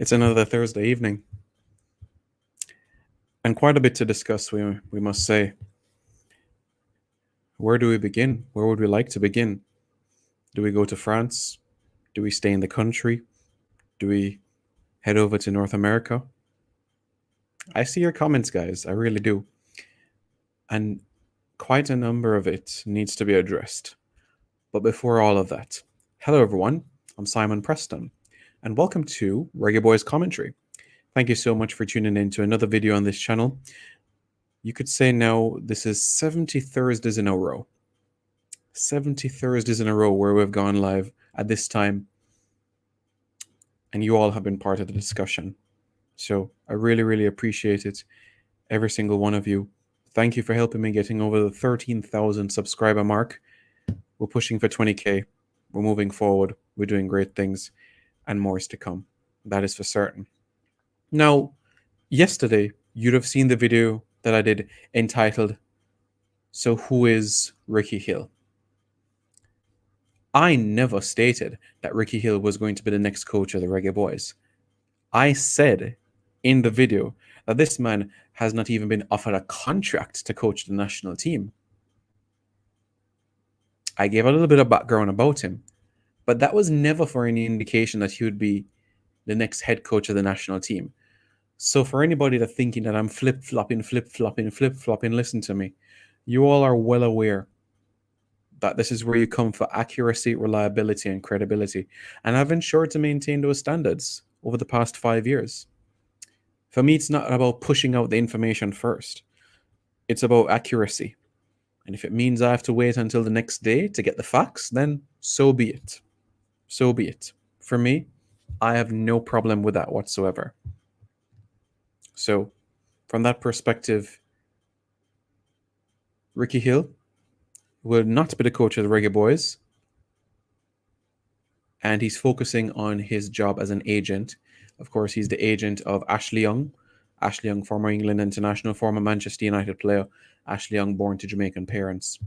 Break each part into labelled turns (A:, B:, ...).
A: It's another Thursday evening, and quite a bit to discuss, we must say. Where do we begin? Where would we like to begin? Do we go to France? Do we stay in the country? Do we head over to North America? I see your comments, guys. I really do. And quite a number of it needs to be addressed. But before all of that, hello everyone. I'm Simon Preston, and welcome to Reggae Boys Commentary. Thank you so much for tuning in to another video on this channel. You could say now this is 70 Thursdays in a row. 70 Thursdays in a row where we've gone live at this time. And you all have been part of the discussion. So I really, really appreciate it. Every single one of you. Thank you for helping me getting over the 13,000 subscriber mark. We're pushing for 20K. We're moving forward. We're doing great things. And more is to come. That is for certain. Now, yesterday, you'd have seen the video that I did entitled, So Who is Ricky Hill? I never stated that Ricky Hill was going to be the next coach of the Reggae Boys. I said in the video that this man has not even been offered a contract to coach the national team. I gave a little bit of background about him, but that was never for any indication that he would be the next head coach of the national team. So for anybody that's thinking that I'm flip-flopping, listen to me. You all are well aware that this is where you come for accuracy, reliability, and credibility. And I've ensured to maintain those standards over the past 5 years. For me, it's not about pushing out the information first. It's about accuracy. And if it means I have to wait until the next day to get the facts, then so be it. So be it. For me, I have no problem with that whatsoever. So, from that perspective, Ricky Hill will not be the coach of the Reggae Boys. And he's focusing on his job as an agent. Of course, he's the agent of Ashley Young. Ashley Young, former England international, former Manchester United player. Ashley Young, born to Jamaican parents.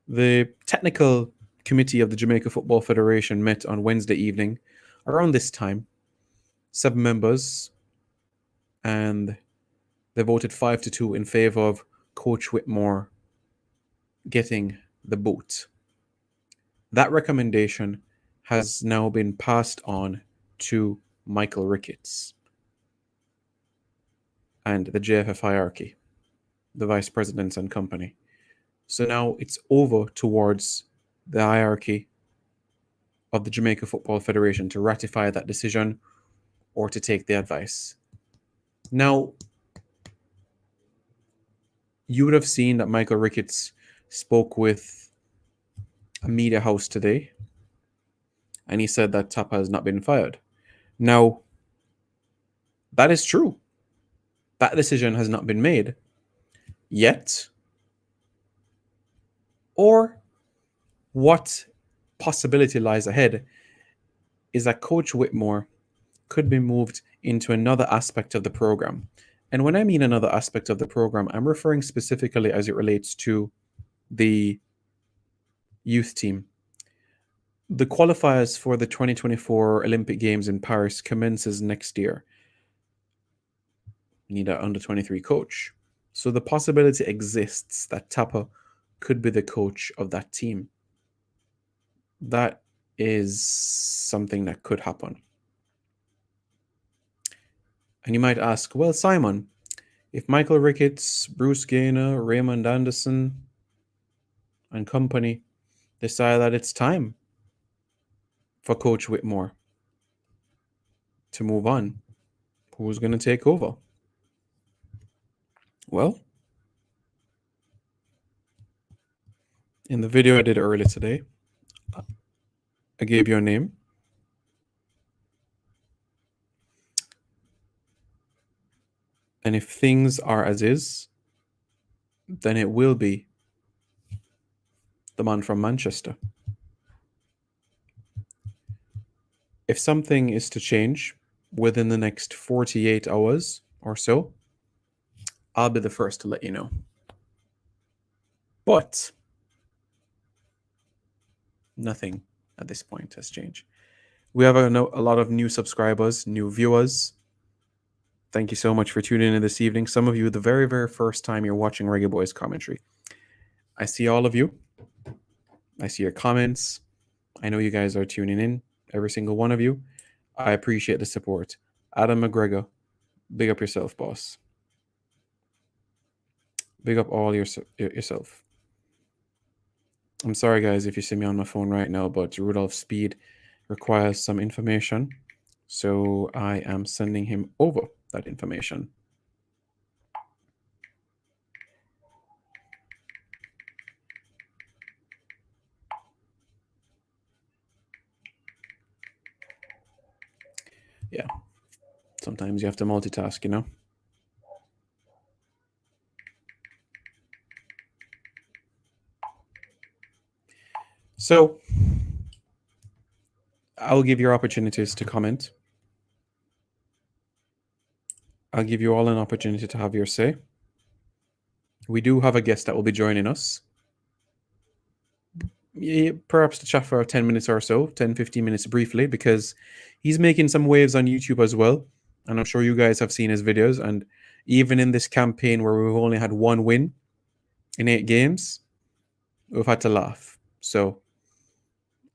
A: The technical committee of the Jamaica Football Federation met on Wednesday evening around this time. 7 members, and they voted 5-2 in favor of Coach Whitmore getting the boot. That recommendation has now been passed on to Michael Ricketts and the JFF hierarchy, the vice presidents and company. So now it's over towards the hierarchy of the Jamaica Football Federation to ratify that decision or to take the advice. Now, you would have seen that Michael Ricketts spoke with a media house today, and he said that Tapa has not been fired. Now, that is true. That decision has not been made yet. Or what possibility lies ahead is that Coach Whitmore could be moved into another aspect of the program. And when I mean another aspect of the program, I'm referring specifically as it relates to the youth team. The qualifiers for the 2024 Olympic Games in Paris commences next year. You need an under-23 coach. So the possibility exists that Tapa could be the coach of that team. That is something that could happen. And you might ask, well, Simon, if Michael Ricketts, Bruce Gaynor, Raymond Anderson, and company decide that it's time for Coach Whitmore to move on, who's going to take over? Well, in the video I did earlier today, I gave you a name. And if things are as is, then it will be the man from Manchester. If something is to change within the next 48 hours or so, I'll be the first to let you know. But nothing at this point has changed. We have a lot of new subscribers, new viewers. Thank you so much for tuning in this evening. Some of you, the very, very first time you're watching Reggae Boys commentary. I see all of you. I see your comments. I know you guys are tuning in, every single one of you. I appreciate the support. Adam McGregor, big up yourself, boss. Big up all yourself. I'm sorry, guys, if you see me on my phone right now, but Rudolph's speed requires some information. So I am sending him over that information. Yeah. Sometimes you have to multitask, you know? So I'll give you opportunities to comment. I'll give you all an opportunity to have your say. We do have a guest that will be joining us. Yeah, perhaps to chat for 10 minutes or so, 10, 15 minutes briefly, because he's making some waves on YouTube as well. And I'm sure you guys have seen his videos. And even in this campaign where we've only had one win in 8 games, we've had to laugh. So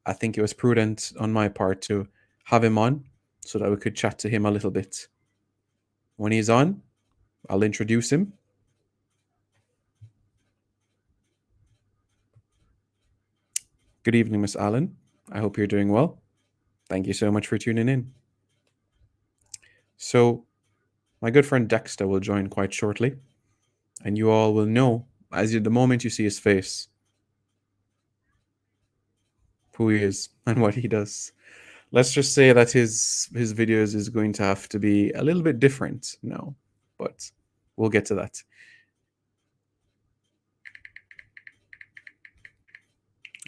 A: I think it was prudent on my part to have him on so that we could chat to him a little bit. When he's on, I'll introduce him. Good evening, Miss Allen. I hope you're doing well. Thank you so much for tuning in. So, my good friend Dexter will join quite shortly, and you all will know, the moment you see his face, who he is and what he does. Let's just say that his videos is going to have to be a little bit different now, but we'll get to that.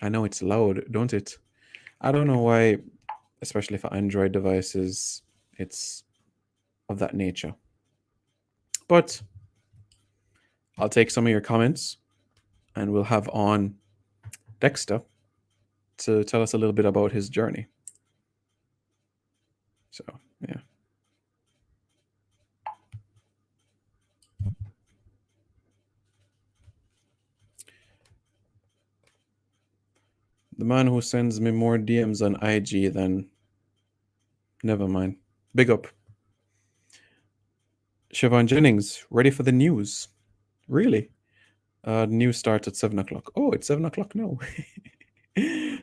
A: I know it's loud, don't it? I don't know why, especially for Android devices, it's of that nature. But I'll take some of your comments and we'll have on Dexter to tell us a little bit about his journey. So, yeah. The man who sends me more DMs on IG than... Never mind. Big up. Siobhan Jennings, ready for the news? Really? News starts at 7 o'clock. Oh, it's 7 o'clock now.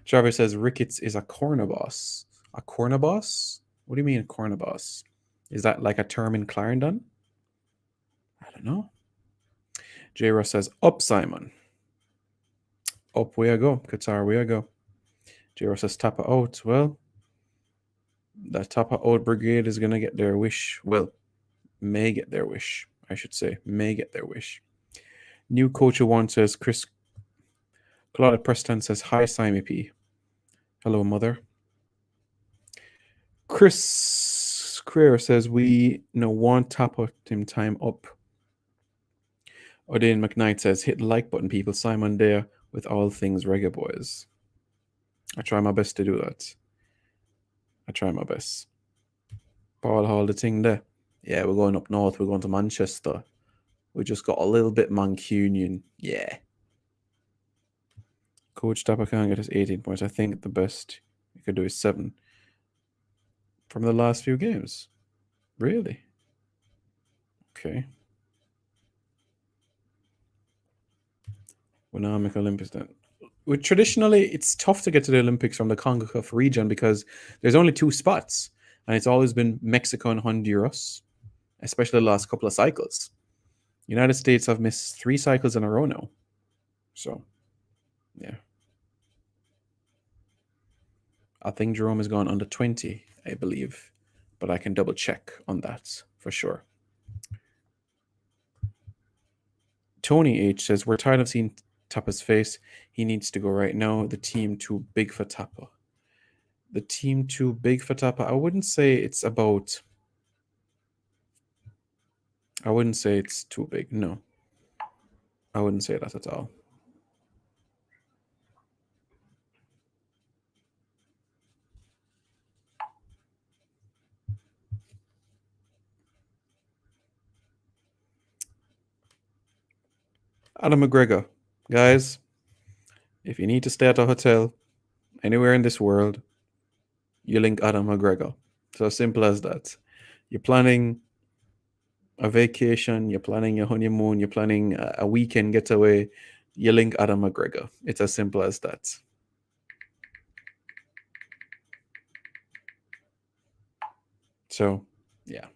A: Travis says Ricketts is a corner boss. A corner boss? What do you mean a corner boss? Is that like a term in Clarendon? I don't know. J. Ross says, up, Simon. Up we go. Qatar, we go. J. Ross says, Tapa out. Well, that Tapa out brigade is going to get their wish. Well, may get their wish, I should say. May get their wish. New coach one says, Chris Claudia Preston says, hi, Simon P. Hello, mother. Chris Creer says, we know one tap out him time up. Odin McKnight says, hit the like button, people. Simon there with all things Reggae Boys. I try my best to do that. I try my best. Paul Hall, the thing there. Yeah, we're going up north. We're going to Manchester. We just got a little bit Mancunian. Yeah. Coach Tapper can't get us 18 points. I think the best we could do is 7 from the last few games. Really? Okay. We'll now make Olympics then. Traditionally, it's tough to get to the Olympics from the CONCACAF region because there's only 2 spots. And it's always been Mexico and Honduras, especially the last couple of cycles. United States have missed 3 cycles in a row now. So, yeah. I think Jerome has gone under 20, I believe. But I can double check on that for sure. Tony H says, we're tired of seeing Tapa's face. He needs to go right now. The team too big for Tapa. The team too big for Tapa. I wouldn't say it's about... I wouldn't say it's too big. No. I wouldn't say that at all. Adam McGregor. Guys, if you need to stay at a hotel anywhere in this world, you link Adam McGregor. So simple as that. You're planning a vacation, you're planning your honeymoon, you're planning a weekend getaway, you link Adam McGregor. It's as simple as that. So, yeah.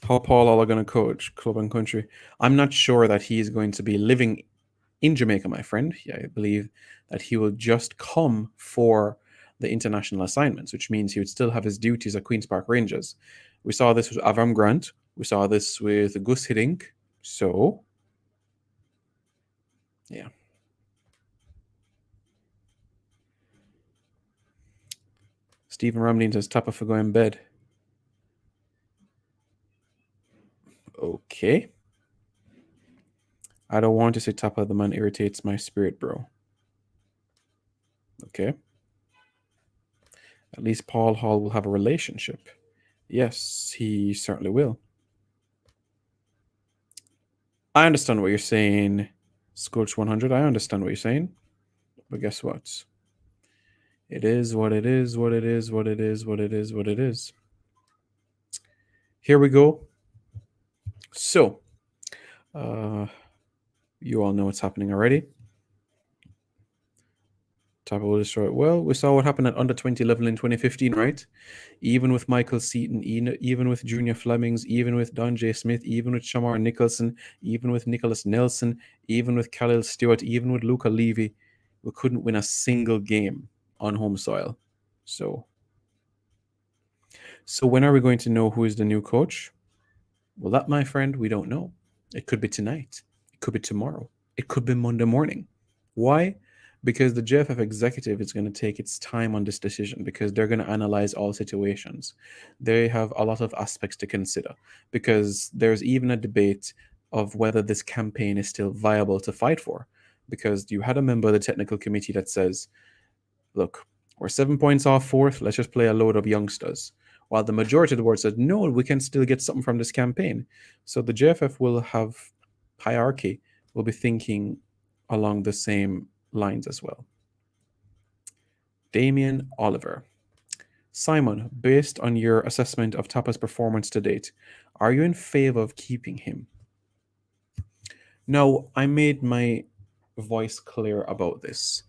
A: How Paul All are going to coach club and country? I'm not sure that he is going to be living in Jamaica, my friend. Yeah, I believe that he will just come for the international assignments, which means he would still have his duties at Queen's Park Rangers. We saw this with Avram Grant. We saw this with Gus Hiddink. So, yeah. Stephen Ramley says Tapa for going bed. Okay. I don't want to say Tapa. The man irritates my spirit, bro. Okay. At least Paul Hall will have a relationship. Yes, he certainly will. I understand what you're saying, Scorch 100. I understand what you're saying. But guess what? It is what it is, what it is, what it is, what it is, what it is. Here we go. So, you all know what's happening already. Tapa will destroy it. Well, we saw what happened at under 20 level in 2015, right? Even with Michael Seaton, even with Junior Flemings, even with Don J. Smith, even with Shamar Nicholson, even with Nicholas Nelson, even with Khalil Stewart, even with Luca Levy, we couldn't win a single game on home soil. So when are we going to know who is the new coach? Well, that, my friend, we don't know. It could be tonight. It could be tomorrow. It could be Monday morning. Why? Because the JFF executive is going to take its time on this decision because they're going to analyze all situations. They have a lot of aspects to consider because there's even a debate of whether this campaign is still viable to fight for. Because you had a member of the technical committee that says, look, we're 7 points off fourth. Let's just play a load of youngsters. While the majority of the board said, no, we can still get something from this campaign. So the JFF will have hierarchy, will be thinking along the same lines as well. Damien Oliver. Simon, based on your assessment of Tapa's performance to date, are you in favor of keeping him? No, I made my voice clear about this.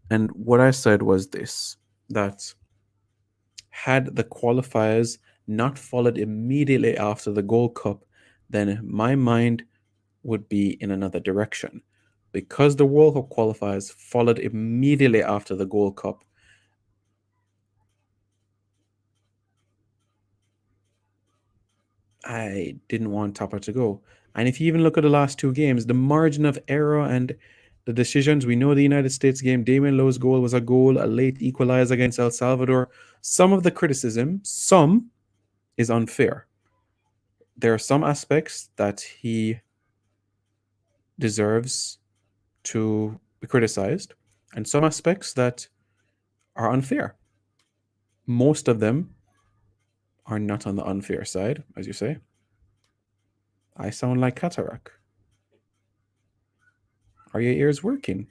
A: And what I said was this, that had the qualifiers not followed immediately after the Gold Cup, then my mind would be in another direction. Because the World Cup qualifiers followed immediately after the Gold Cup, I didn't want Tapa to go. And if you even look at the last two games, the margin of error and the decisions, we know the United States game, Damian Lowe's goal was a goal, a late equalizer against El Salvador. Some of the criticism, some is unfair. There are some aspects that he deserves to be criticized, and some aspects that are unfair. Most of them are not on the unfair side, as you say. I sound like cataract. Are your ears working?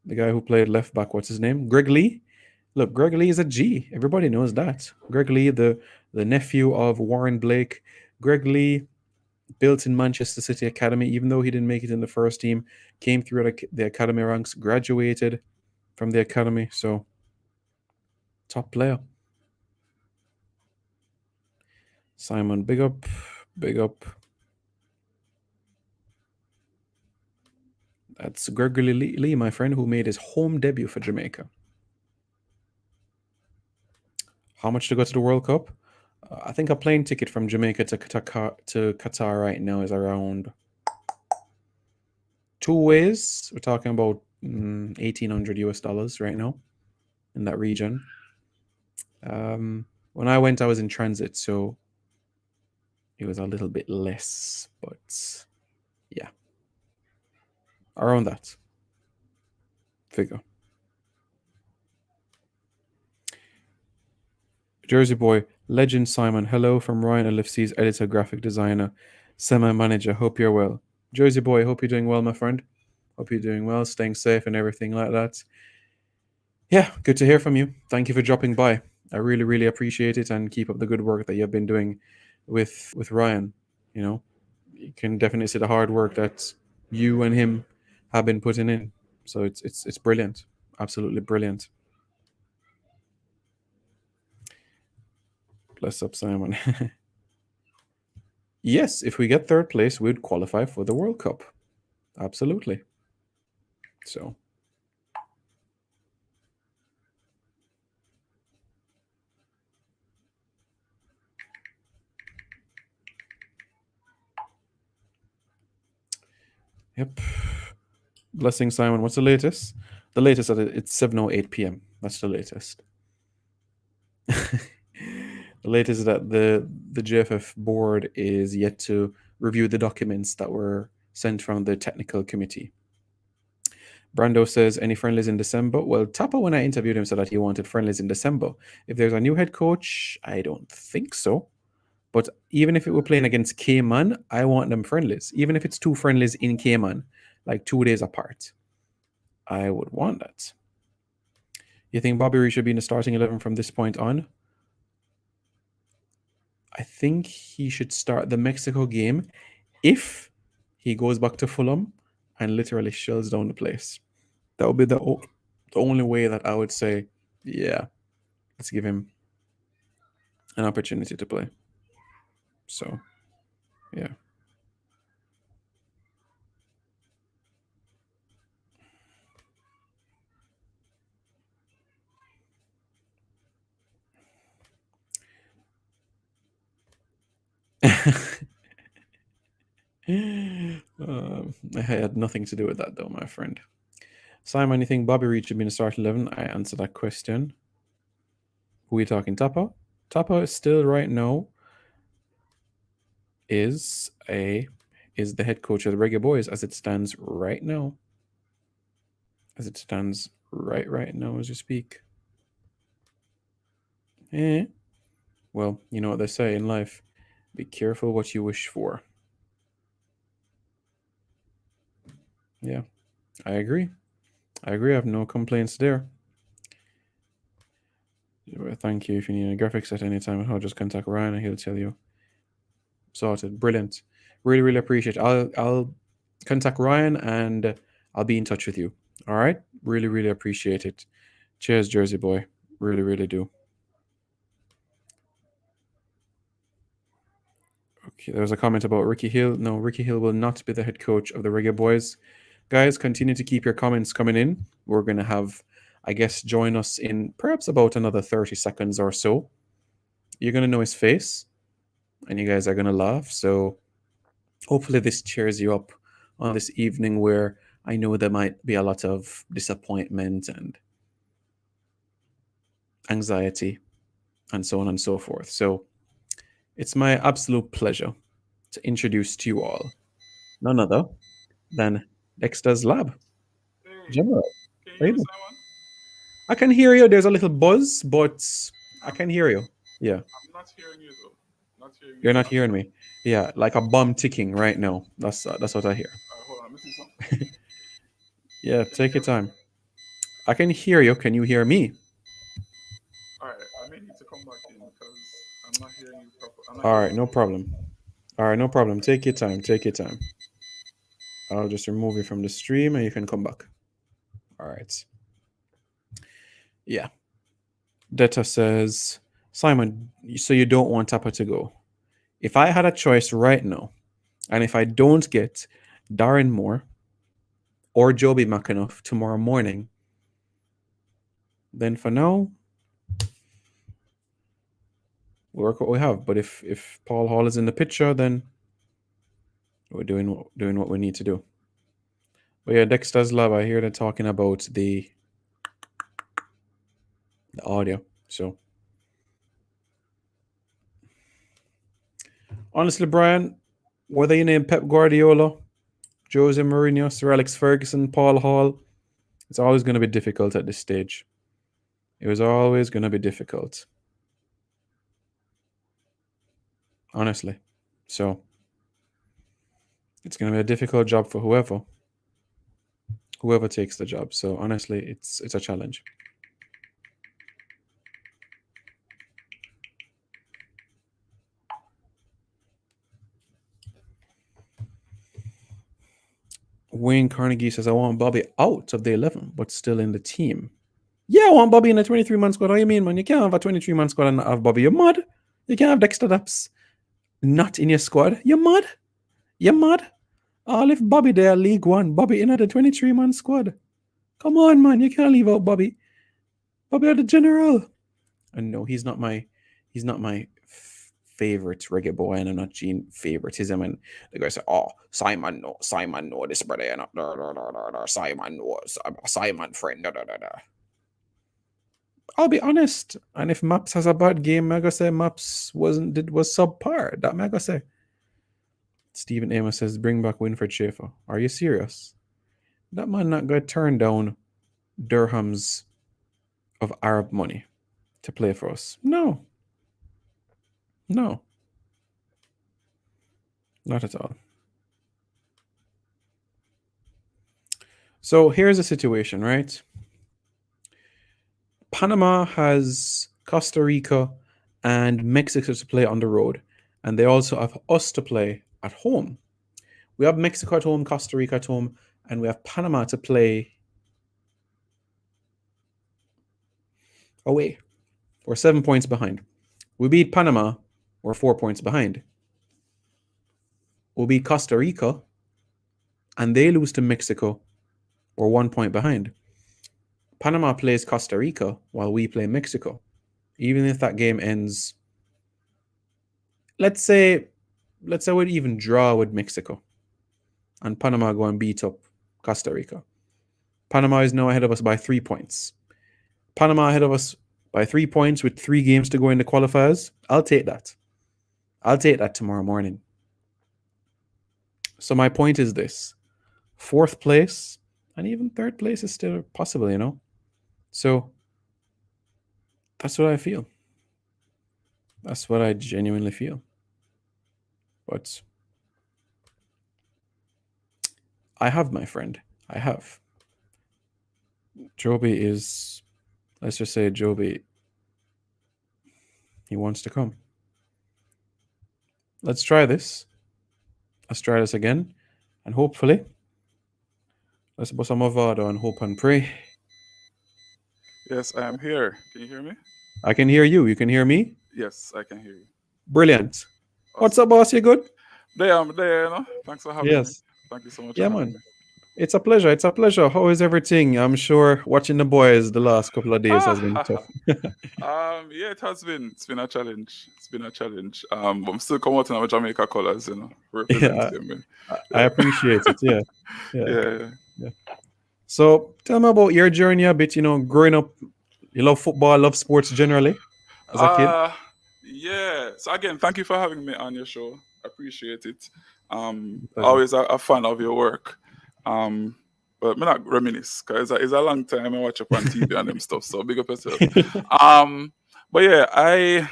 A: The guy who played left back, what's his name? Greg Lee. Look, Greg Lee is a G. Everybody knows that. Greg Lee, the nephew of Warren Blake. Greg Lee, built in Manchester City Academy, even though he didn't make it in the first team, came through the academy ranks, graduated from the academy. So, top player. Simon, big up, big up. That's Gregory Lee, my friend, who made his home debut for Jamaica. How much to go to the World Cup? I think a plane ticket from Jamaica to Qatar right now is around two ways. We're talking about 1,800 US dollars right now in that region. When I went, I was in transit, so it was a little bit less, but yeah, around that figure. Jersey boy, legend Simon. Hello from Ryan LFC's editor, graphic designer. Semi manager, hope you're well. Jersey boy, hope you're doing well, my friend. Hope you're doing well, staying safe and everything like that. Yeah, good to hear from you. Thank you for dropping by. I really, really appreciate it, and keep up the good work that you've been doing with Ryan. You know, you can definitely see the hard work that you and him have been putting in. So it's brilliant, absolutely brilliant. Bless up, Simon. Yes, if we get third place, we'd qualify for the World Cup. Absolutely. So, yep. Blessing, Simon. What's the latest? The latest at it's 7:08 p.m. That's the latest. The latest is that the JFF board is yet to review the documents that were sent from the technical committee. Brando says, any friendlies in December? Well, Tapa, when I interviewed him, said that he wanted friendlies in December. If there's a new head coach, I don't think so. But even if it were playing against Cayman, I want them friendlies. Even if it's two friendlies in Cayman, like 2 days apart, I would want that. You think Bobby Reed should be in the starting 11 from this point on? I think he should start the Mexico game if he goes back to Fulham and literally shells down the place. That would be the only way that I would say, yeah, let's give him an opportunity to play. So, yeah. I had nothing to do with that, though, my friend. Simon, you think Bobby Reed should be in the starting 11? I answered that question. Who are we talking? Tapa? Tapa is still right now is the head coach of the Reggae Boys as it stands right now. As it stands right now as you speak. Eh. Well, you know what they say in life. Be careful what you wish for. Yeah, I agree. I agree. I have no complaints there. Thank you. If you need any graphics at any time, I'll just contact Ryan and he'll tell you. Sorted. Brilliant. Really, really appreciate it. I'll contact Ryan and I'll be in touch with you. All right. Really, really appreciate it. Cheers, Jersey boy. Really, really do. Okay, there was a comment about Ricky Hill. No, Ricky Hill will not be the head coach of the Reggae Boys. Guys, continue to keep your comments coming in. We're going to have, I guess, join us in perhaps about another 30 seconds or so. You're going to know his face and you guys are going to laugh. So hopefully this cheers you up on this evening where I know there might be a lot of disappointment and anxiety and so on and so forth. So it's my absolute pleasure to introduce to you all none other than Dexter's Lab.
B: Hey,
A: General,
B: can you
A: how
B: hear
A: you
B: me,
A: doing?
B: Simon?
A: I can hear you. There's a little buzz, but I
B: I'm
A: can hear you. Yeah,
B: I'm not hearing you though. Not hearing you
A: you're not
B: at
A: hearing
B: all.
A: me. Yeah, like a bomb ticking right now. That's what I hear.
B: Hold on, let me see something.
A: Yeah,
B: Can you
A: take
B: hear
A: your
B: me?
A: time. I can hear you. Can you hear me?
B: All right, I may need to come back in because I'm not hearing you proper. I'm not
A: All
B: hearing
A: right,
B: you
A: no
B: clearly.
A: problem. All right, no problem. Take your time. Take your time. I'll just remove you from the stream and you can come back. All right. Yeah. Detta says, Simon, so you don't want Tapa to go. If I had a choice right now, and if I don't get Darren Moore or Joby McAnuff tomorrow morning, then for now, we work what we have. But if Paul Hall is in the picture, then we're doing what we need to do. But yeah, Dexter's Lab, I hear they're talking about the audio. So honestly, Brian, whether you name Pep Guardiola, Jose Mourinho, Sir Alex Ferguson, Paul Hall, it's always going to be difficult at this stage. It was always going to be difficult, honestly. So It's going to be a difficult job for whoever takes the job. So honestly, it's a challenge. Wayne Carnegie says, I want Bobby out of the 11, but still in the team. Yeah, I want Bobby in a 23-man squad. What do you mean, man? You can't have a 23-man squad and not have Bobby. You're mad. You can't have Dexter Daps not in your squad. You're mad. You're mad. All if Bobby there, League One. Bobby in at the 23-man squad. Come on, man. You can't leave out Bobby. Bobby are the general. And no, he's not my favorite reggae boy, and I'm not Gene favoritism. And the guy said, "Oh, Simon know this brother, and Simon knows Simon friend." Da, da, da, da. I'll be honest, and if Maps has a bad game, I gotta say Maps was subpar. That I gotta say. Stephen Amos says, "Bring back Winfred Schaefer." Are you serious? That man not gonna turn down dirhams of Arab money to play for us. No, no, not at all. So here's the situation, right? Panama has Costa Rica and Mexico to play on the road, and they also have us to play at home. We have Mexico at home, Costa Rica at home, and we have Panama to play away. We're 7 points behind. We beat Panama, we're 4 points behind. We'll beat Costa Rica, and they lose to Mexico, we're 1 point behind. Panama plays Costa Rica while we play Mexico. Even if that game ends, let's say we'd even draw with Mexico, and Panama go and beat up Costa Rica. Panama is now ahead of us by 3 points. Panama ahead of us by 3 points with 3 games to go in the qualifiers. I'll take that. I'll take that tomorrow morning. So my point is this: 4th place and even 3rd place is still possible, you know? So that's what I feel. That's what I genuinely feel. But I have, my friend. I have. Joby is, let's just say Joby, he wants to come. Let's try this. Let's try this again. And hopefully, let's put some Avado and hope and pray.
B: Yes, I am here. Can you hear me?
A: I can hear you. You can hear me?
B: Yes, I can hear you.
A: Brilliant. What's
B: Awesome.
A: up, boss? You good?
B: There, I'm there, you know. Thanks for having me.
A: Yes.
B: Thank you so much
A: Yeah,
B: for having
A: man.
B: me.
A: It's a pleasure. It's a pleasure. How is everything? I'm sure watching the boys the last couple of days has been tough.
B: Yeah, it's been a challenge. It's been a challenge. But I'm still coming out in our Jamaica colors, you know,
A: Yeah,
B: representing me.
A: I
B: Yeah.
A: appreciate it. Yeah. Yeah.
B: Yeah.
A: Yeah. So tell me about your journey a bit. Growing up, you love football, love sports generally as a kid.
B: Yeah. So again, thank you for having me on your show. Appreciate it.
A: Pleasure.
B: Always a fan of your work. But me not reminisce because it's a long time I watch up on TV and them stuff. So big up yourself. But yeah, I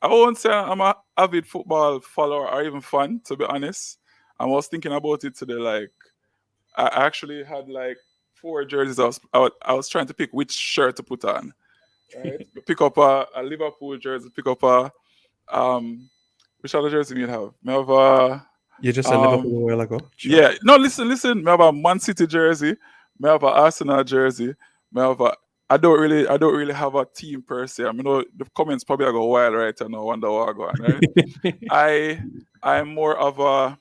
B: won't say I'm a avid football follower or even fan, to be honest. I was thinking about it today. Like I actually had like 4 jerseys. I was trying to pick which shirt to put on. Right, pick up a Liverpool jersey. Pick up a which other jersey do you have? Me have a
A: You just said Liverpool a
B: um
A: while ago. Sure.
B: yeah. No, listen. Me have a Man City jersey. Me have a Arsenal jersey. Me have a I don't really have a team per se. I mean, the comments probably go wild right now. I wonder what I go on, right? I I'm more of a,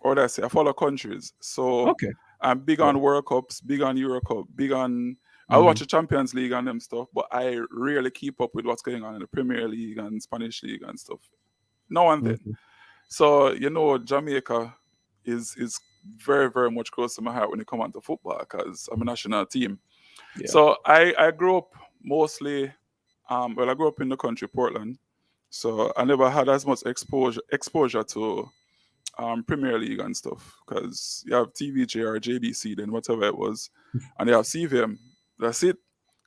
B: what do I say? I follow countries. So
A: Okay.
B: I'm big
A: Yeah.
B: on World Cups, big on Euro Cup, big on. I
A: Hmm.
B: watch the Champions League and them stuff, but I really keep up with what's going on in the Premier League and Spanish League and stuff. Now and then.
A: Hmm.
B: So Jamaica is very very much close to my heart when it comes on to football because I'm a national team.
A: Yeah.
B: So I grew up mostly. Well, I grew up in the country, Portland. So I never had as much exposure to Premier League and stuff because you have TVJ or JBC, then whatever it was, and you have CVM. That's it.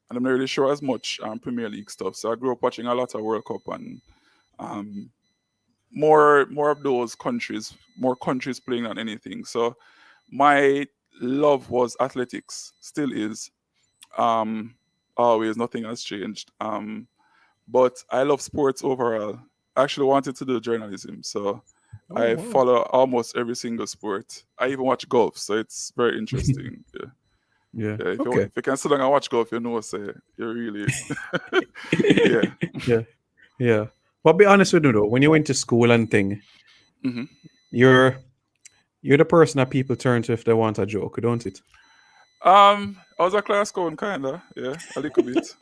B: And I'm not really sure as much Premier League stuff. So I grew up watching a lot of World Cup and um, more of those countries, more countries playing than anything. So my love was athletics, still is. Um, Always, nothing has changed. But I love sports overall. I actually wanted to do journalism, so
A: Oh
B: I
A: wow.
B: follow almost every single sport. I even watch golf, so it's very interesting. Yeah,
A: Yeah.
B: yeah.
A: Okay.
B: If you can sit down and watch golf, you know, say you're really, yeah.
A: Yeah. Yeah. But be honest with you though, when you went to school and thing,
B: hmm
A: you're you're the person that people turn to if they want a joke, don't it?
B: I was a class clown, kinda, yeah, a little bit.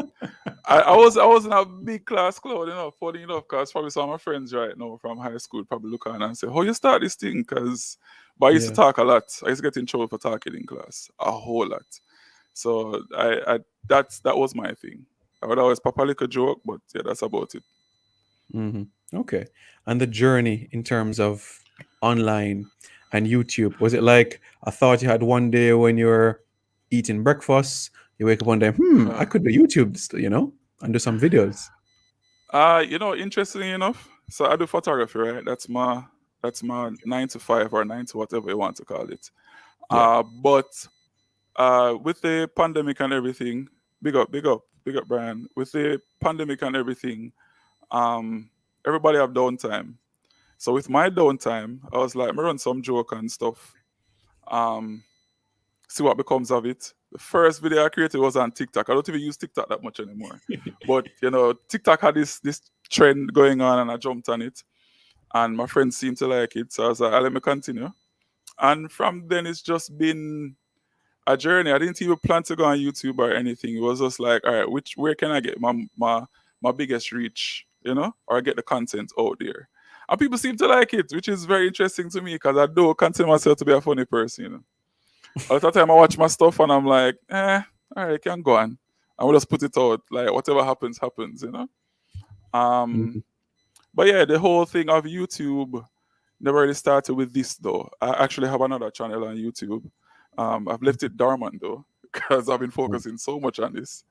B: I wasn't a big class clown, funny enough, because probably some of my friends right now from high school probably look on and say, "How you start this thing?" But I used to
A: Yeah.
B: talk a lot. I used to get in trouble for talking in class a whole lot. So that was my thing. I would always pop a little joke, but yeah, that's about it.
A: hmm Okay. And the journey in terms of online and YouTube, was it like I thought you had one day when you were eating breakfast, you wake up one day, I
B: Uh,
A: could do YouTube, and do some videos.
B: Interestingly enough, so I do photography, right? That's my 9 to 5 or 9 to whatever you want to call it.
A: Yeah.
B: But with the pandemic and everything, big up, Brian. With the pandemic and everything, um, everybody have downtime. So with my downtime, I was like, me run some joke and stuff. Um, See what becomes of it. The first video I created was on TikTok. I don't even use TikTok that much anymore. But TikTok had this trend going on, and I jumped on it. And my friends seemed to like it, so I was like, let me continue. And from then, it's just been a journey. I didn't even plan to go on YouTube or anything. It was just like, all right, where can I get my biggest reach, or get the content out there? And people seem to like it, which is very interesting to me because I do consider myself to be a funny person. A lot of time I watch my stuff and I'm like, all right, can go on. I will just put it out. Like whatever happens, happens. Um,
A: Mhm.
B: but yeah, the whole thing of YouTube never really started with this though. I actually have another channel on YouTube. I've left it dormant though because I've been focusing so much on this.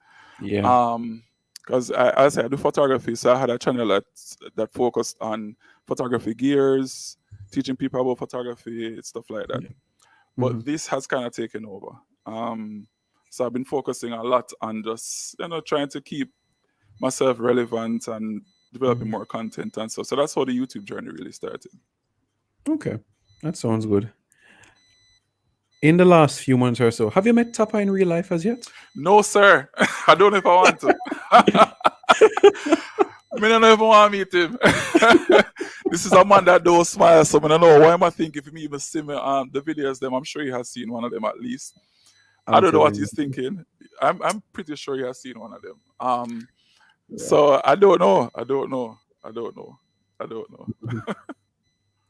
A: Yeah.
B: Um, because as I said, I do photography, so I had a channel that focused on photography gears, teaching people about photography, stuff like that.
A: Yeah.
B: But
A: hmm
B: this has kind of taken over. Um, so I've been focusing a lot on just trying to keep myself relevant and developing
A: hmm
B: more content and stuff. So that's how the YouTube journey really started.
A: Okay. That sounds good. In the last few months or so, have you met Tapa in real life as yet?
B: No, sir, I don't know if I want to. I don't know if I want to meet him. This is a man that don't smile, so I don't know why am I thinking if he even see me the videos them. I'm sure he has seen one of them at least. I
A: I'm
B: don't know what
A: telling
B: he's
A: you.
B: thinking. I'm pretty sure he has seen one of them.
A: Yeah.
B: So I don't know. I don't know. I don't know. I don't know.
A: Mhm.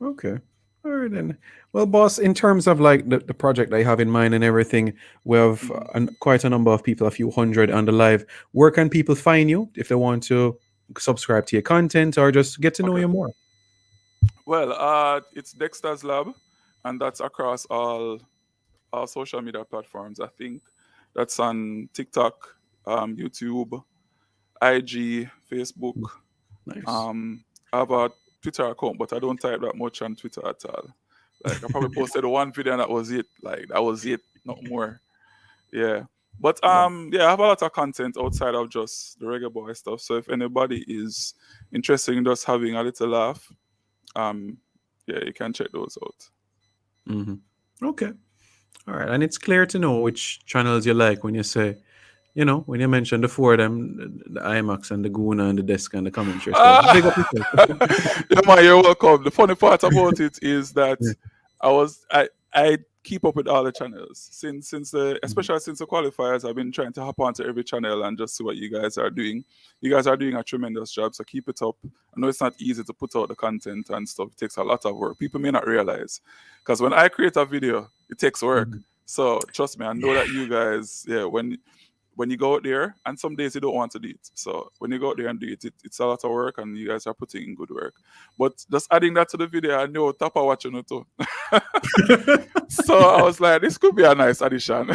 A: Okay. All right then. Well, boss, in terms of like the project that you have in mind and everything, we have
B: Mhm.
A: quite a number of people, a few hundred on the live. Where can people find you if they want to subscribe to your content or just get to know
B: Okay.
A: you more?
B: Well, it's Dexter's Lab, and that's across all social media platforms. I think that's on TikTok, YouTube, IG, Facebook.
A: Nice.
B: Um, I have a Twitter account, but I don't type that much on Twitter at all. Like I probably posted one video and that was it. Like that was it, not more. Yeah. But
A: Right.
B: yeah, I have a lot of content outside of just the reggae boy stuff. So if anybody is interested in just having a little laugh, um, yeah, you can check those out.
A: hmm Okay. All right. And it's clear to know which channels you like when you say, when you mention the four of them, the IMAX and the Guna and the desk and the commentary. So big up
B: Ah,
A: yourself.
B: yeah, man, you're welcome. The funny part about it is that
A: Yeah.
B: I keep up with all the channels since the
A: Mhm.
B: especially since the qualifiers. I've been trying to hop onto every channel and just see what you guys are doing. You guys are doing a tremendous job, so keep it up. I know it's not easy to put out the content and stuff. It takes a lot of work. People may not realize because when I create a video, it takes work.
A: Mhm.
B: So trust me, I know
A: Yeah.
B: that you guys, yeah, when you go out there, and some days you don't want to do it. So when you go out there and do it, it's a lot of work, and you guys are putting in good work. But just adding that to the video, I know Tapa watching it too. So I was like, this could be a nice addition.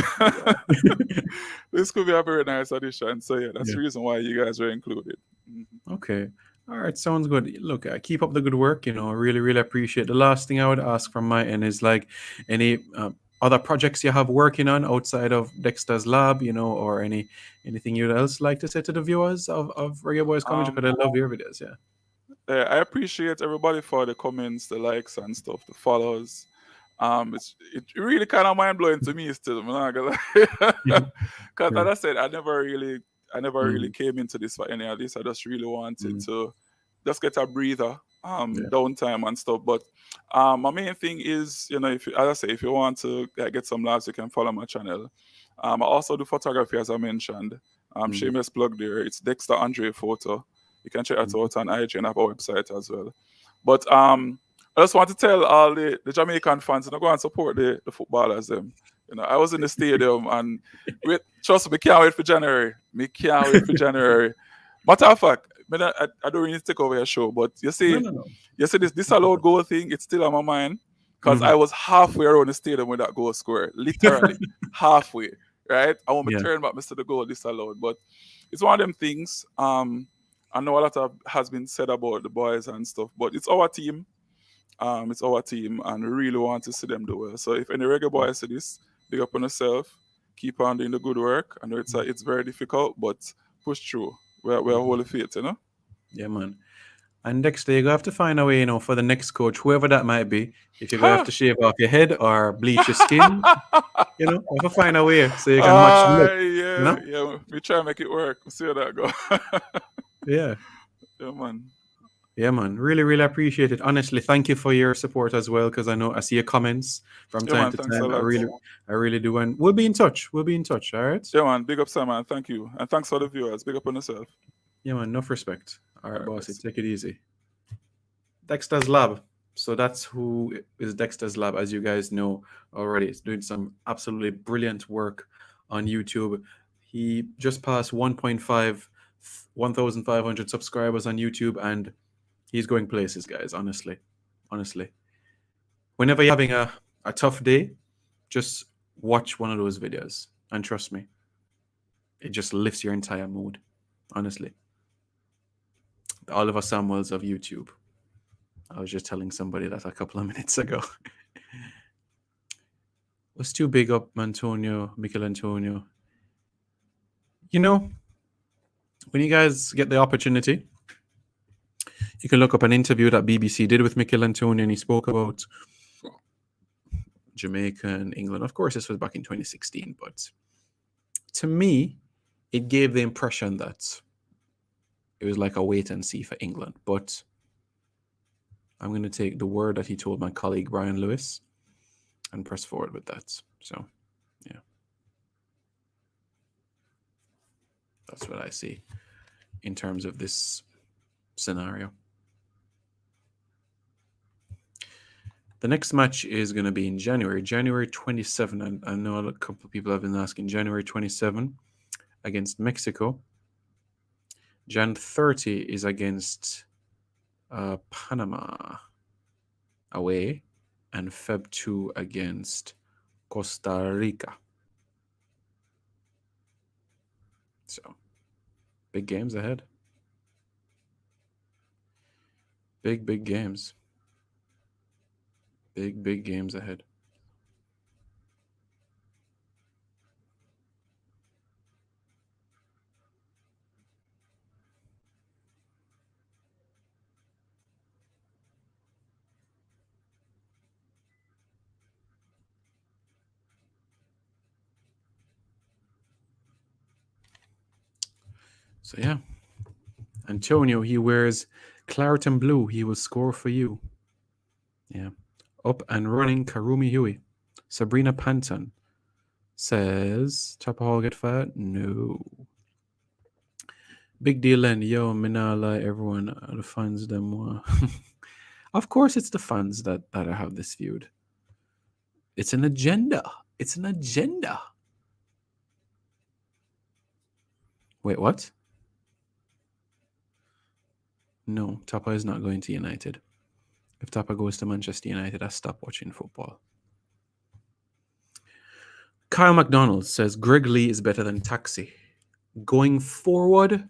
B: This could be a very nice addition. So yeah, that's
A: Yeah.
B: the reason why you guys were included. Mhm.
A: Okay. All right, sounds good. Look, keep up the good work. I really, really appreciate. The last thing I would ask from my end is like any other projects you have working on outside of Dexter's Lab, or anything you'd else like to say to the viewers of Reggae Boys Commentary, because I love your videos. Yeah.
B: I appreciate everybody for the comments, the likes and stuff, the follows. It really kind of mind blowing to me still. I'm not gonna lie, because
A: Yeah.
B: as I said, I never really
A: Mhm.
B: came into this for any of this. I just really wanted
A: Mhm.
B: to just get a breather,
A: Yeah.
B: downtime and stuff. But my main thing is, if you, as I say, if you want to get some laughs, you can follow my channel. I also do photography, as I mentioned.
A: Mhm.
B: Shameless plug there. It's Dexter Andre Photo. You can check that
A: Mhm.
B: out on IG and have our website as well. But I just want to tell all the Jamaican fans, go and support the footballers. Them, I was in the stadium and trust me, can't wait for January. Me can't wait for January. Matter of fact, I don't really take over your show, but
A: No, no, no.
B: you see this allowed goal thing, it's still on my mind because I
A: Mhm.
B: was halfway around the stadium when that goal scored, literally halfway. Right, I want me
A: Yeah.
B: turn back, Mr. The goal disallowed, but it's one of them things. I know a lot of has been said about the boys and stuff, but it's our team. It's our team, and we really want to see them do well. So if any reggae boys see this, big up on yourself. Keep on doing the good work. I know it's very difficult, but push through. We're
A: Mhm.
B: holy faith.
A: Yeah, man. And Dexter, you're gonna have to find a way, for the next coach, whoever that might be. If you're gonna have
B: Ha!
A: to shave off your head or bleach your skin, you have to find a way so you can match the look. You
B: Yeah,
A: know?
B: yeah. We try and make it work. We see how that go.
A: Yeah.
B: Yeah, man.
A: Yeah, man. Really, really appreciate it. Honestly, thank you for your support as well, because I know I see your comments from
B: Yeah,
A: time
B: man.
A: to
B: Thanks a
A: time.
B: lot.
A: I really do. And we'll be in touch. We'll be in touch. All right.
B: Yeah, man. Big up, Simon. Thank you, and thanks for the viewers. Big up on yourself.
A: Yeah, man. Enough respect. All
B: All
A: right,
B: right,
A: bossy.
B: bless.
A: Take it easy. Dexter's Lab. So that's who is Dexter's Lab, as you guys know already. He's doing some absolutely brilliant work on YouTube. He just passed 1,500 subscribers on YouTube, and he's going places, guys. Honestly. Whenever you're having a tough day, just watch one of those videos. And trust me, it just lifts your entire mood. Honestly. The Oliver Samuels of YouTube. I was just telling somebody that a couple of minutes ago. Was too big up Antonio, Michael Antonio. When you guys get the opportunity, you can look up an interview that BBC did with Michael Antonio, and he spoke about Jamaica and England. Of course, this was back in 2016, but to me, it gave the impression that it was like a wait and see for England. But I'm going to take the word that he told my colleague Brian Lewis and press forward with that. So, yeah, that's what I see in terms of this scenario. The next match is going to be in January 27. And I know a couple of people have been asking. January 27 against Mexico. Jan 30 is against Panama away, and Feb 2 against Costa Rica. So, big games ahead. Big games. Big games ahead. So, yeah. Antonio, he wears claret and blue. He will score for you. Yeah. Up and running Karumi Huey. Sabrina Panton says, Chopper Hall get fired? No. Big deal and yo, Minala, everyone, the fans them. Of course, it's the fans that have this feud. It's an agenda. It's an agenda. Wait, what? No, Tapa is not going to United. If Tapa goes to Manchester United, I stop watching football. Kyle McDonald says Greg Lee is better than Taxi. Going forward,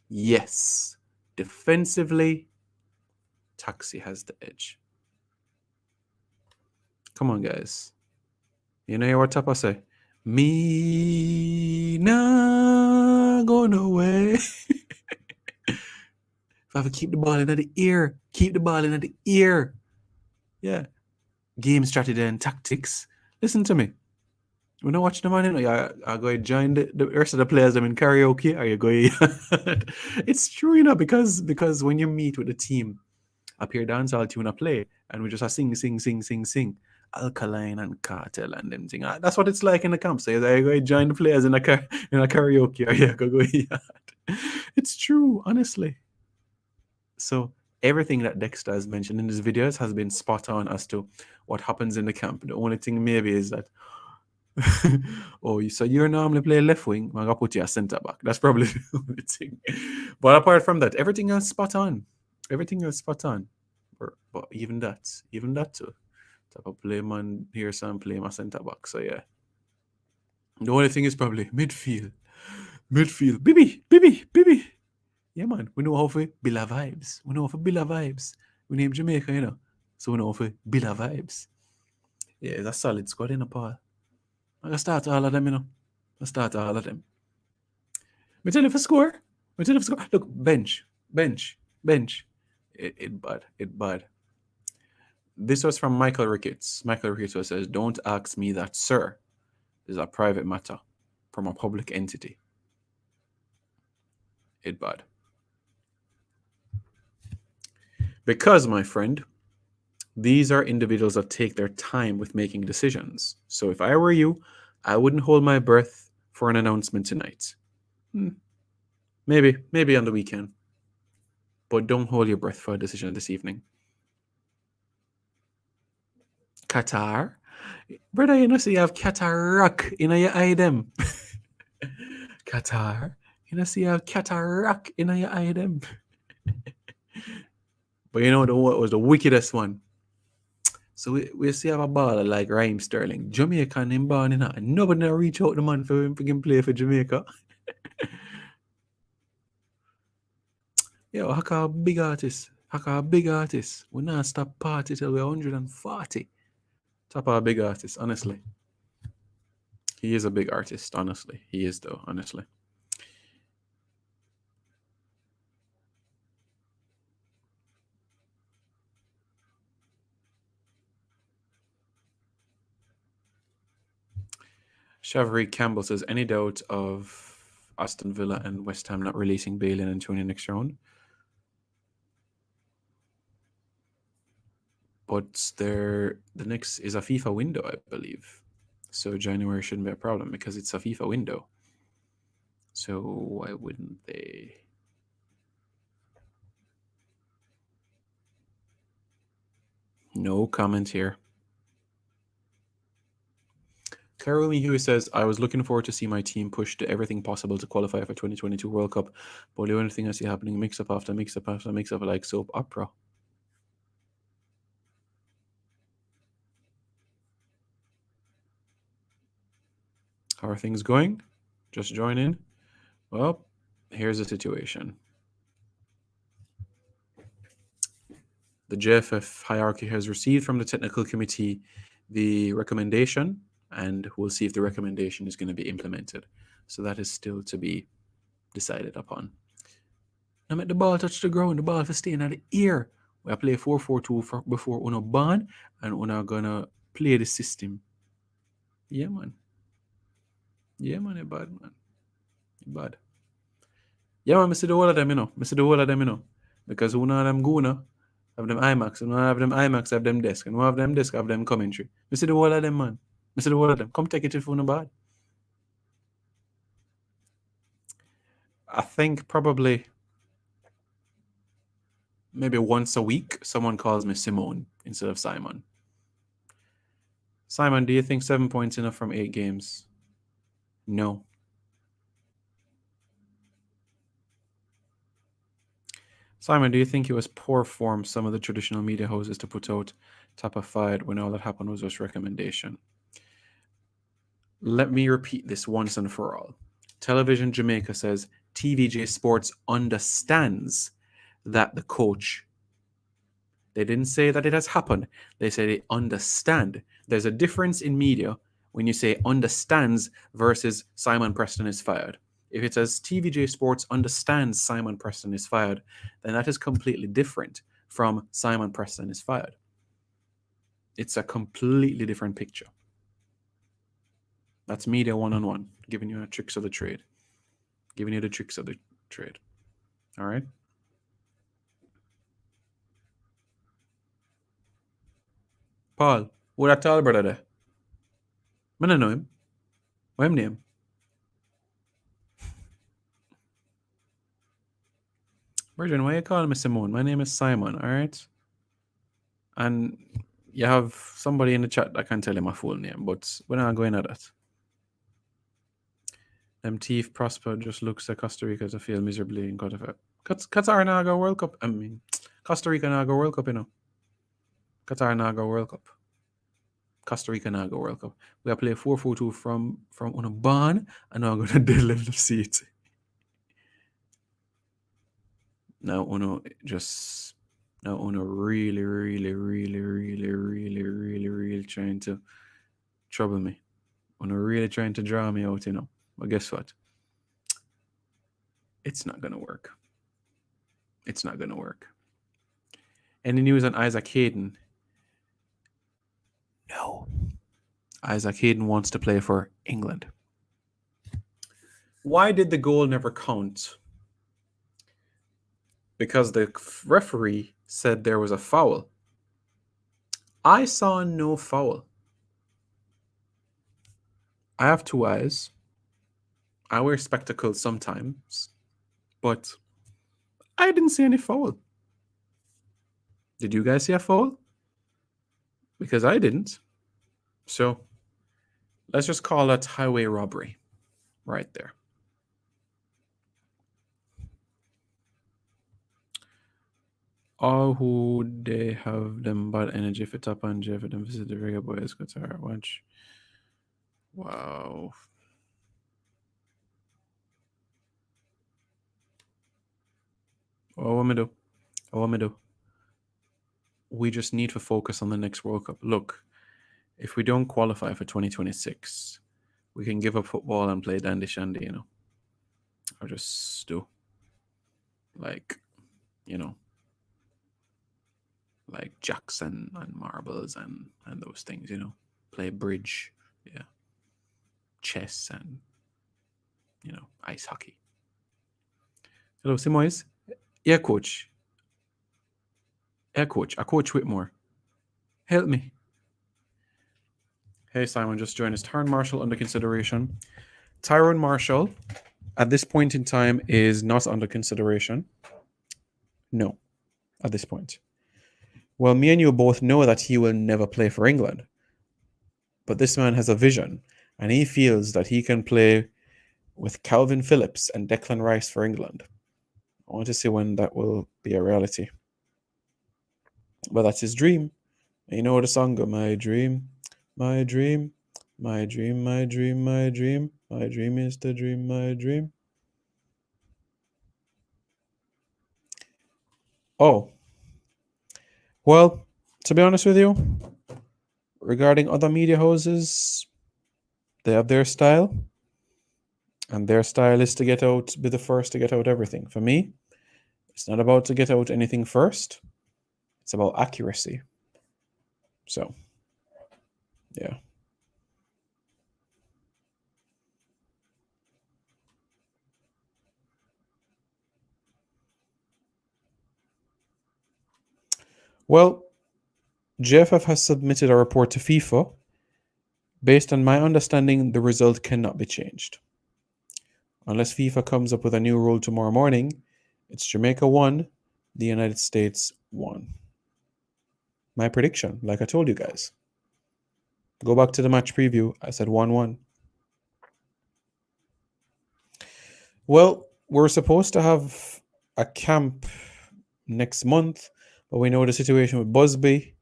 A: yes. defensively, Taxi has the edge. Come on, guys. You know what Tapa say? Me nah go nowhere. If I have to keep the ball in the ear, keep the ball in the ear. Yeah. Game strategy and tactics. Listen to me. When I watch the man, you know, I go join the rest of the players them in karaoke. Are you going? It's true, you know, because when you meet with the team, up here dancehall tune a play, and we just a sing. Alkaline and Cartel and them thing. That's what it's like in the camp. So you go join the players in a karaoke. Or you go. It's true, honestly. So everything that Dexter has mentioned in his videos has been spot on as to what happens in the camp. The only thing maybe is that so you're normally play left wing, I'm gonna put you a centre back. That's probably the only thing. But apart from that, everything else spot on. Everything else spot on. But even that too. Type of play man here, so I'm playing my centre back. So yeah. The only thing is probably midfield. Bibi. Yeah, man. We know how to build our vibes. We name Jamaica, you know. So we know how to build our vibes. Yeah, it's a solid squad in a Paul. I can start all of them, you know. Me tell you for score. Look, bench. It bad. This was from Michael Ricketts. Michael Ricketts says, "Don't ask me that, sir. This is a private matter from a public entity." It bad. Because, my friend, these are individuals that take their time with making decisions. So if I were you, I wouldn't hold my breath for an announcement tonight. Maybe on the weekend. But don't hold your breath for a decision this evening. Qatar? Brother, you know, so you have cataract in your eye them. Qatar? You know, so you have cataract in your eye them. But you know what was the wickedest one? So we see have a baller like Raheem Sterling. Jamaican in born, you know, and nobody reach out the man for him to play for Jamaica. Yo, Haka a big artist. We not stop party till we're 140. Top of a big artist, honestly. He is a big artist, honestly. He is, though, honestly. Shavri Campbell says, any doubt of Aston Villa and West Ham not releasing Bale and Antonio next round? But the next is a FIFA window, I believe. So January shouldn't be a problem because it's a FIFA window. So why wouldn't they? No comment here. Karumi Hughes says, I was looking forward to see my team push to everything possible to qualify for 2022 World Cup. But the only thing I see happening, mix-up after mix-up like soap opera. How are things going? Just join in. Well, here's the situation. The JFF hierarchy has received from the technical committee the recommendation, and we'll see if the recommendation is going to be implemented. So that is still to be decided upon. Now make the ball touch the ground, the ball for staying at the ear. We play 4-4-2 before Uno ban, and Uno gonna play the system. Yeah, man. It bad, man. It bad. Yeah, man, I see the whole of them, you know. Because Uno of them guna have them IMAX, and one have them IMAX, have them desk, and one have them desk, have them commentary. I see the whole of them, man. I see the whole of them. Come take it if Uno bad. I think probably maybe once a week, someone calls me Simone instead of Simon. Simon, do you think 7 points enough from 8 games? No. Simon, do you think it was poor form some of the traditional media houses to put out Tapa fired when all that happened was just recommendation? Let me repeat this once and for all. Television Jamaica says TVJ Sports understands that the coach. They didn't say that it has happened. They said they understand. There's a difference in media when you say understands versus Simon Preston is fired. If it says TVJ Sports understands Simon Preston is fired, then that is completely different from Simon Preston is fired. It's a completely different picture. That's media one-on-one, giving you the tricks of the trade. Giving you the tricks of the trade. All right? Paul, what that tall brother there? I don't know him. What him name? Virgin, why you calling me Simone? My name is Simon, all right? And you have somebody in the chat that can tell you my full name, but we're not going at that. Them thief Prosper just looks at Costa Rica to fail miserably in Qatar. Qatar now go World Cup. I mean, Costa Rica now go World Cup, you know. Qatar now go World Cup. Costa Rica now go World Cup. We are playing 4-4-2 from on a barn, and now I'm going to dead level of seat. Now Uno really trying to trouble me. Uno really trying to draw me out, you know. But guess what? It's not gonna work. It's not gonna work. Any news on Isaac Hayden? No. Isaac Hayden wants to play for England. Why did the goal never count? Because the referee said there was a foul. I saw no foul. I have two eyes. I wear spectacles sometimes, but I didn't see any foul. Did you guys see a foul? Because I didn't. So let's just call that highway robbery right there. All who they have them bad energy for top and Jeff for them visit the regular boys guitar watch. Wow. What want me do? What want me do? We just need to focus on the next World Cup. Look, if we don't qualify for 2026, we can give up football and play dandy shandy, you know. Or just do like, you know, like Jackson and marbles and those things, you know. Play bridge, yeah. Chess and, you know, ice hockey. Hello, Simois. Yeah, coach. Yeah, coach. I coach Whitmore. Help me. Hey, Simon, just joined us. Tyrone Marshall under consideration. Tyrone Marshall, at this point in time, is not under consideration. No, at this point. Well, me and you both know that he will never play for England. But this man has a vision, and he feels that he can play with Calvin Phillips and Declan Rice for England. I want to see when that will be a reality. But that's his dream. You know the song go, my dream, my dream, my dream, my dream, my dream, my dream is the dream, my dream. Oh. Well, to be honest with you, regarding other media houses, they have their style. And their style is to get out, be the first to get out everything. For me, it's not about to get out anything first. It's about accuracy. So, yeah. Well, JFF has submitted a report to FIFA. Based on my understanding, the result cannot be changed. Unless FIFA comes up with a new rule tomorrow morning, it's Jamaica 1, the United States 1. My prediction, like I told you guys. Go back to the match preview. I said 1-1. Well, we're supposed to have a camp next month, but we know the situation with Busby.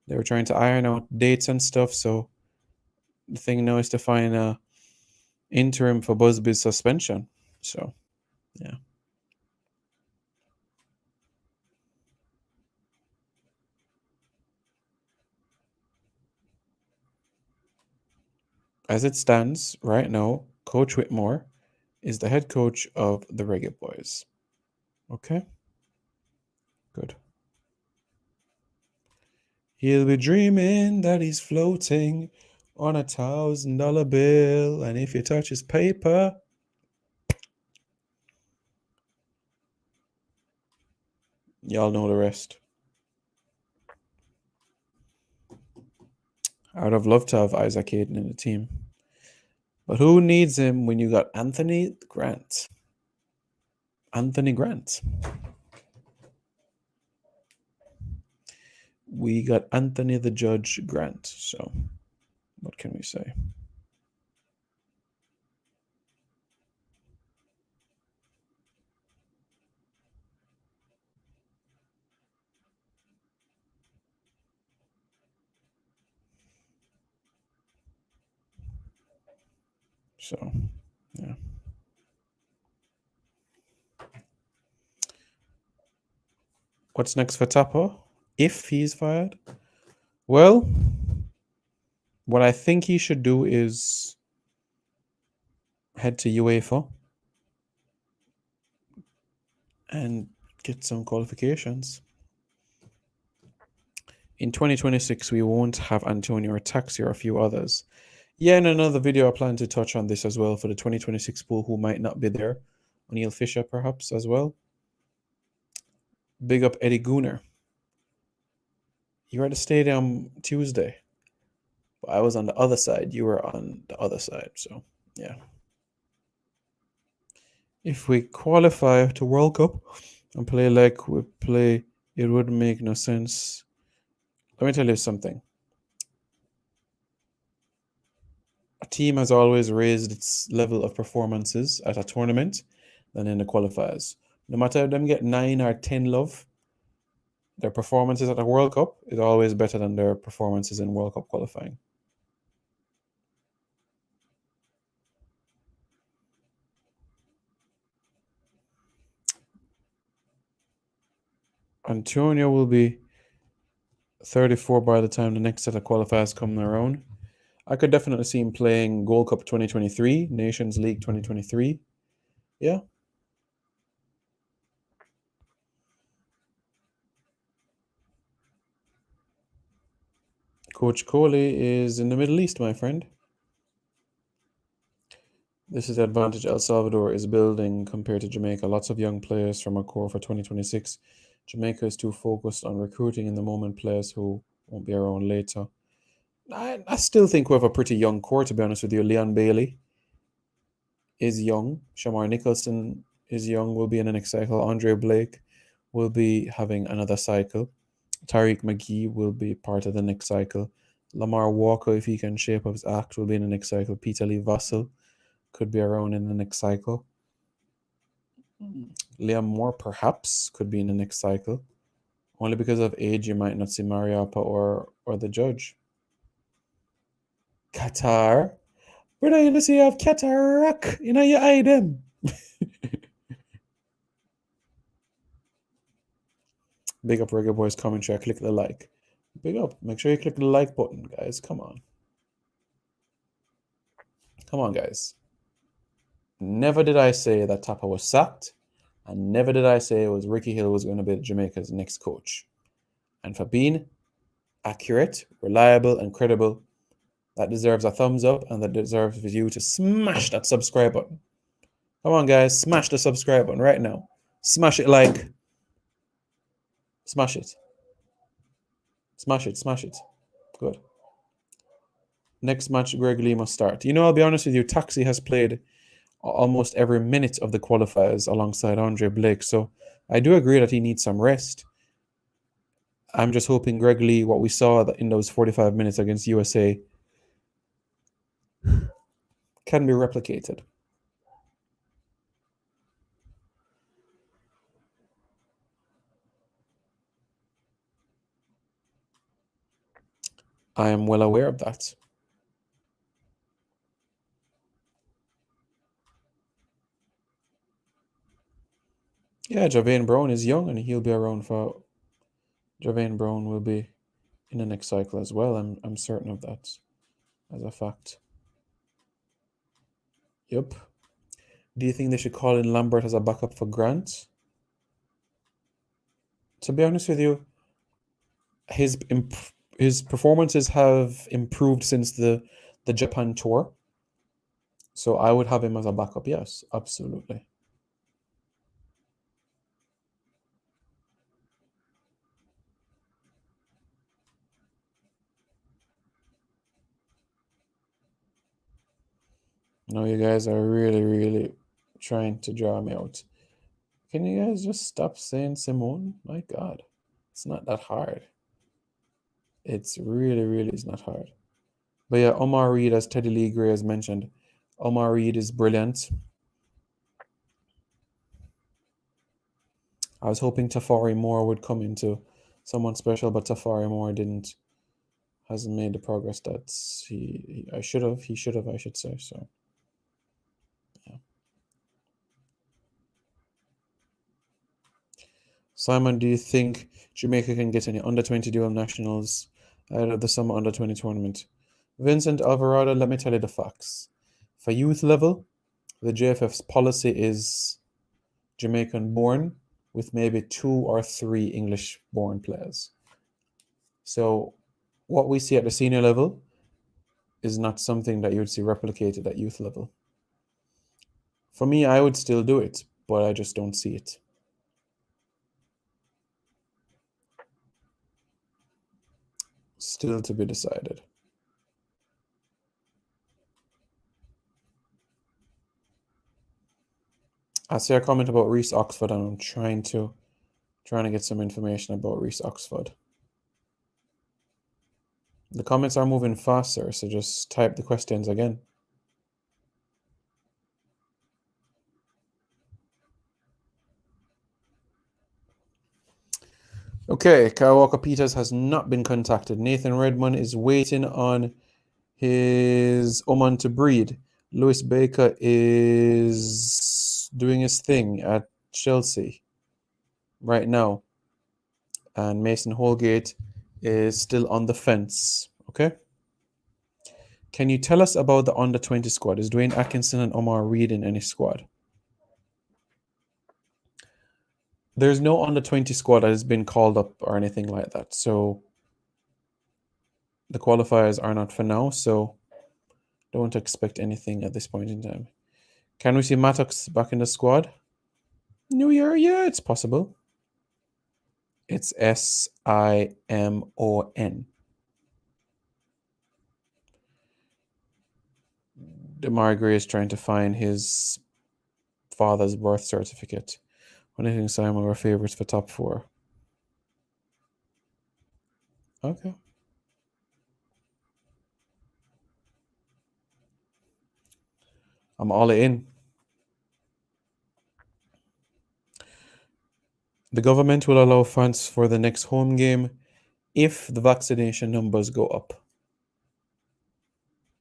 A: They were trying to iron out dates and stuff, so the thing now is to find a interim for Busby's suspension. So, yeah. As it stands right now, Coach Whitmore is the head coach of the Reggae Boys. Okay? Good. He'll be dreaming that he's floating on $1,000 bill, and if you touch his paper, y'all know the rest. I would have loved to have Isaac Hayden in the team. But who needs him when you got Anthony Grant? Anthony Grant. We got Anthony the Judge Grant. So, what can we say? So, yeah. What's next for Tapo? If he's fired? Well, what I think he should do is head to UEFA and get some qualifications. In 2026, we won't have Antonio or Taxi or a few others. Yeah, in another video, I plan to touch on this as well for the 2026 pool who might not be there. O'Neill Fisher, perhaps, as well. Big up Eddie Gooner. You were at the stadium Tuesday, but I was on the other side. You were on the other side, so yeah. If we qualify to World Cup and play like we play, it would make no sense. Let me tell you something. A team has always raised its level of performances at a tournament than in the qualifiers. No matter if them get 9 or 10 love, their performances at the World Cup is always better than their performances in World Cup qualifying. Antonio will be 34 by the time the next set of qualifiers come around. I could definitely see him playing Gold Cup 2023, Nations League 2023. Yeah. Coach Coley is in the Middle East, my friend. This is the advantage El Salvador is building compared to Jamaica. Lots of young players from our core for 2026. Jamaica is too focused on recruiting in the moment players who won't be around later. I still think we have a pretty young core, to be honest with you. Leon Bailey is young. Shamar Nicholson is young, will be in the next cycle. Andre Blake will be having another cycle. Tariq McGee will be part of the next cycle. Lamar Walker, if he can shape up his act, will be in the next cycle. Peter Lee Vassell could be around in the next cycle. Liam Moore, perhaps, could be in the next cycle. Only because of age, you might not see Mariapa or the judge. Qatar. Brother, you see you have cataract in your eye them. Big up Reggae Boys commentary. Click the like. Big up. Make sure you click the like button, guys. Come on. Come on, guys. Never did I say that Tapa was sacked. And never did I say it was Ricky Hill was going to be Jamaica's next coach. And for being accurate, reliable, and credible, that deserves a thumbs up and that deserves for you to smash that subscribe button. Come on, guys. Smash the subscribe button right now. Smash it like. Smash it. Smash it. Smash it. Good. Next match, Greg Lee must start. You know, I'll be honest with you, Taxi has played almost every minute of the qualifiers alongside Andre Blake. So I do agree that he needs some rest. I'm just hoping Greg Lee, what we saw in those 45 minutes against USA, can be replicated. I am well aware of that. Yeah, Javane Brown is young and he'll be around for. Javane Brown will be in the next cycle as well. I'm certain of that as a fact. Yep. Do you think they should call in Lambert as a backup for Grant? To be honest with you, his his performances have improved since the Japan tour. So I would have him as a backup. Yes, absolutely. No, you guys are really, really trying to draw me out. Can you guys just stop saying Simone? My God, it's not that hard. It's really, really is not hard. But yeah, Omar Reed, as Teddy Lee Gray has mentioned, Omar Reed is brilliant. I was hoping Tafari Moore would come into someone special, but Tafari Moore didn't. Hasn't made the progress that he should have. He should have, I should say. So yeah. Simon, do you think Jamaica can get any under 20 dual nationals out of the summer under 20 tournament? Vincent Alvarado, let me tell you the facts. For youth level, the JFF's policy is Jamaican born with maybe 2 or 3 English born players. So what we see at the senior level is not something that you would see replicated at youth level. For me, I would still do it, but I just don't see it. Still to be decided. I see a comment about Reese Oxford, and I'm trying to get some information about Reese Oxford. The comments are moving faster, so just type the questions again. Okay, Kyle Walker Peters has not been contacted. Nathan Redmond is waiting on his Oman to breed. Lewis Baker is doing his thing at Chelsea right now. And Mason Holgate is still on the fence. Okay. Can you tell us about the under 20 squad? Is Dwayne Atkinson and Omar Reed in any squad? There's no under 20 squad that has been called up or anything like that. So the qualifiers are not for now. So don't expect anything at this point in time. Can we see Mattox back in the squad? New Year? Yeah, it's possible. It's Simon. Demar Gray is trying to find his father's birth certificate. When do you think Simon were favorites for top 4? Okay. I'm all in. The government will allow funds for the next home game if the vaccination numbers go up.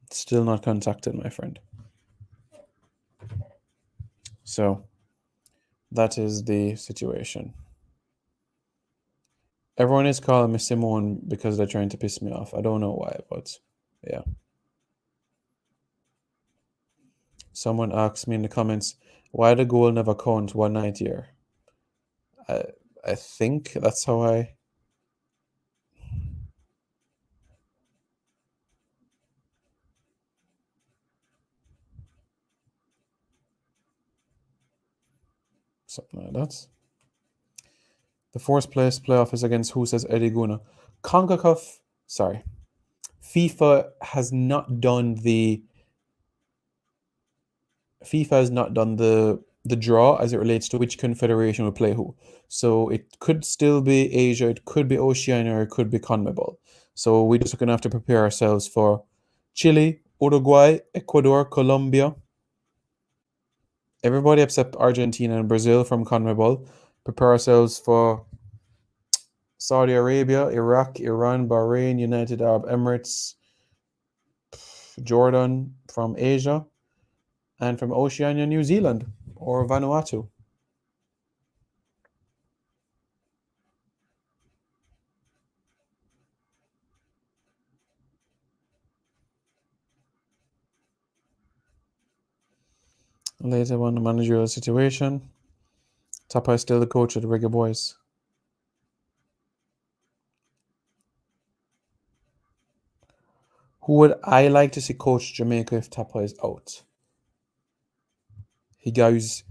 A: Still not contacted, my friend. So that is the situation. Everyone is calling me Simone because they're trying to piss me off. I don't know why, but yeah. Someone asked me in the comments, why the goal never count one night here? I think that's how I... Something like that. The fourth place playoff is against who, says Eddie Guna. CONCACAF, sorry. FIFA has not done the draw as it relates to which confederation will play who. So it could still be Asia, it could be Oceania, or it could be CONMEBOL. So we're just going to have to prepare ourselves for Chile, Uruguay, Ecuador, Colombia. Everybody except Argentina and Brazil from CONMEBOL. Prepare ourselves for Saudi Arabia, Iraq, Iran, Bahrain, United Arab Emirates, Jordan from Asia, and from Oceania, New Zealand or Vanuatu. Later on, the managerial situation. Tapa is still the coach of the Reggae Boys. Who would I like to see coach Jamaica if Tapa is out? He goes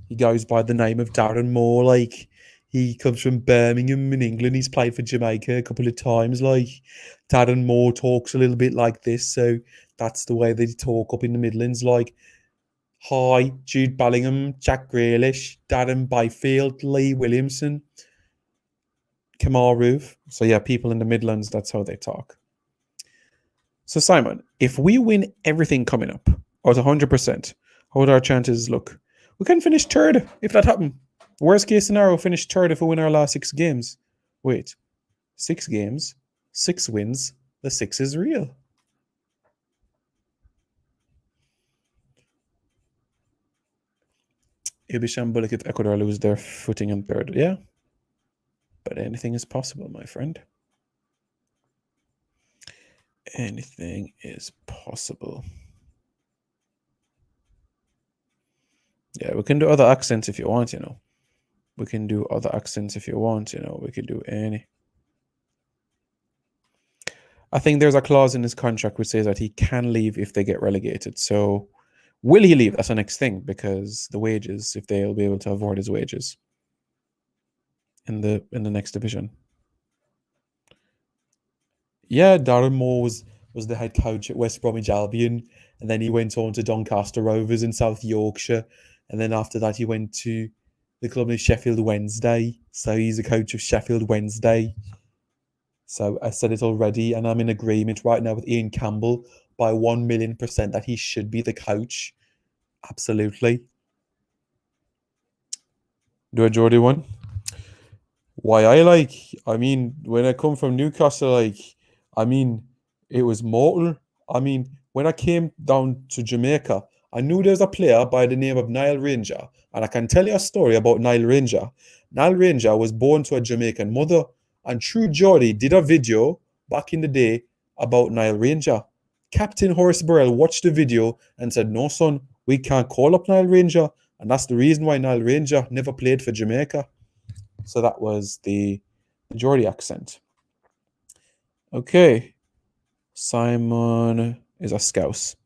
A: by the name of Darren Moore. Like, he comes from Birmingham in England. He's played for Jamaica a couple of times. Like, Darren Moore talks a little bit like this, so that's the way they talk up in the Midlands. Like, hi, Jude Bellingham, Jack Grealish, Darren Byfield, Lee Williamson, Kamar Roof. So yeah, people in the Midlands, that's how they talk. So Simon, if we win everything coming up, or at 100%, how would our chances look? We can finish third if that happened. Worst case scenario, finish third if we win our last 6 games. Wait, 6 games, 6 wins. The 6 is real. It'll be shambolic if Ecuador lose their footing in third. Yeah, but anything is possible, my friend. Anything is possible. Yeah, we can do other accents if you want, you know. We can do other accents if you want, you know. We can do any. I think there's a clause in his contract which says that he can leave if they get relegated. So will he leave? That's the next thing, because the wages, if they'll be able to avoid his wages in the next division. Yeah, Darren Moore was the head coach at West Bromwich Albion, and then he went on to Doncaster Rovers in South Yorkshire, and then after that he went to the club in Sheffield Wednesday. So he's a coach of Sheffield Wednesday. So I said it already, and I'm in agreement right now with Ian Campbell by 1,000,000% that he should be the coach. Absolutely. Do a Geordie one? Why I mean, when I come from Newcastle, it was mortal. I mean, when I came down to Jamaica, I knew there was a player by the name of Nile Ranger, and I can tell you a story about Nile Ranger. Nile Ranger was born to a Jamaican mother, and True Geordie did a video back in the day about Nile Ranger. Captain Horace Burrell watched the video and said, "No, son, we can't call up Nile Ranger," and that's the reason why Nile Ranger never played for Jamaica. So that was the Geordie accent. Okay. Simon is a Scouse.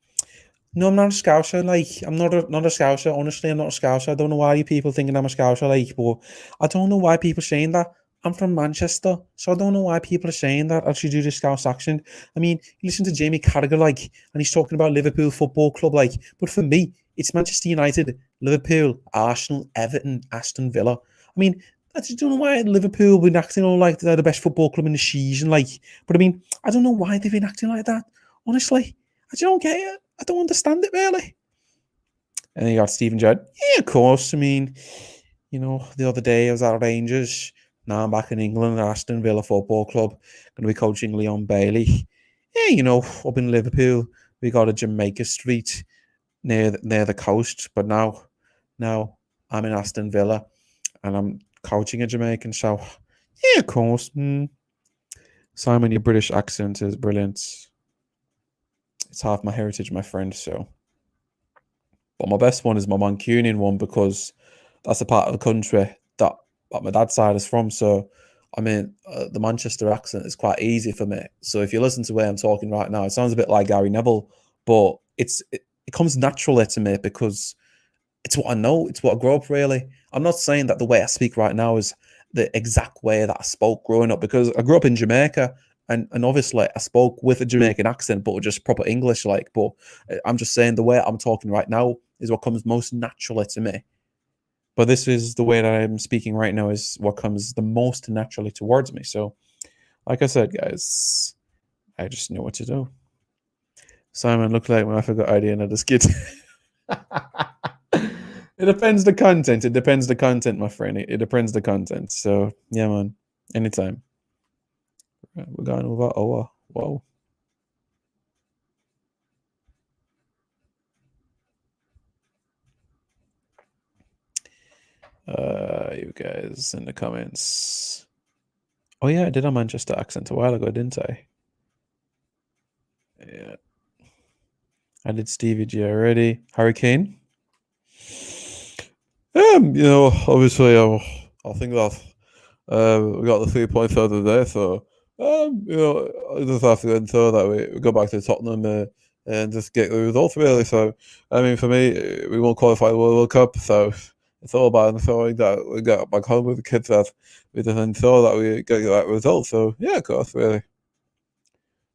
A: No, I'm not a Scouser. Like, I'm not a Scouser. Honestly, I'm not a Scouser. I don't know why you people thinking I'm a Scouser. Like, but I don't know why people saying that. I'm from Manchester, so I don't know why people are saying that I should do the Scouse accent. I mean, you listen to Jamie Carragher, like, and he's talking about Liverpool Football Club, like, but for me, it's Manchester United, Liverpool, Arsenal, Everton, Aston Villa. I mean, I just don't know why Liverpool been acting all like they're the best football club in the season, like, but I mean, I don't know why they've been acting like that. Honestly, I just don't get it. I don't understand it really. And then you got Stephen Judd. Yeah, of course. I mean, you know, the other day I was at Rangers. Now I'm back in England at Aston Villa Football Club. Going to be coaching Leon Bailey. Yeah, you know, up in Liverpool, we got a Jamaica Street near the coast. But now I'm in Aston Villa, and I'm coaching a Jamaican. So, yeah, of course. Simon, your British accent is brilliant. It's half my heritage, my friend. So, but my best one is my Mancunian one, because that's a part of the country that my dad's side is from. So, I mean, the Manchester accent is quite easy for me. So if you listen to where I'm talking right now, it sounds a bit like Gary Neville, but it comes naturally to me because it's what I know. It's what I grew up really. I'm not saying that the way I speak right now is the exact way that I spoke growing up, because I grew up in Jamaica, and obviously I spoke with a Jamaican accent, but just proper English like. But I'm just saying the way I'm talking right now is what comes most naturally to me. But this is the way that I'm speaking right now is what comes the most naturally towards me. So, like I said, guys, I just know what to do. Simon looked like I forgot idea of the skit. It depends the content. It depends the content, my friend. It depends the content. So yeah, man. Anytime. We're going over hour. Whoa. You guys in the comments. Oh yeah, I did a Manchester accent a while ago, didn't I? Yeah. I did Stevie G already. Hurricane. Obviously, I think that we got the 3 points out of the day, so I just have to ensure that we go back to Tottenham and just get the results really. So, I mean, for me, we won't qualify the World Cup, so it's all about ensuring that we get back home with the kids, that we just ensure that we get that result. So, yeah, of course, really.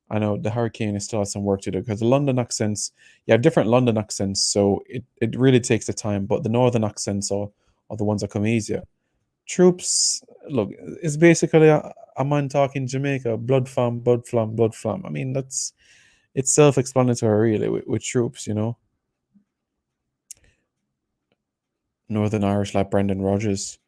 A: I know the Hurricane still has some work to do because the London accents, you have different London accents, so it really takes the time. But the Northern accents are the ones that come easier. Troops, look, it's basically a man talking Jamaica, blood fam, blood flam, blood flam. I mean, it's self-explanatory, really, with troops, Northern Irish like Brendan Rodgers.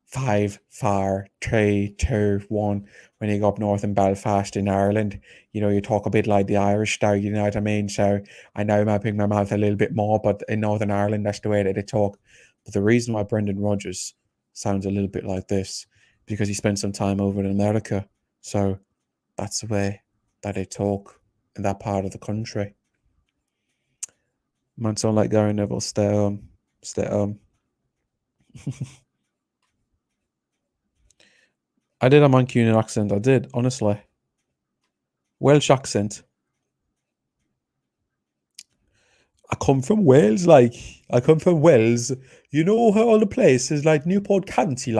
A: 5, 4, 3, 2, 1. When you go up north in Belfast in Ireland, you talk a bit like the Irish style, you know what I mean? So I know I'm opening my mouth a little bit more, but in Northern Ireland, that's the way that they talk. But the reason why Brendan Rodgers sounds a little bit like this, because he spent some time over in America. So that's the way that they talk in that part of the country. Man, sound like Gary Neville, stay home. Stay home. I did a Mancunian accent, I did, honestly. Welsh accent. I come from Wales, like I come from Wales. You know how all the places like Newport County,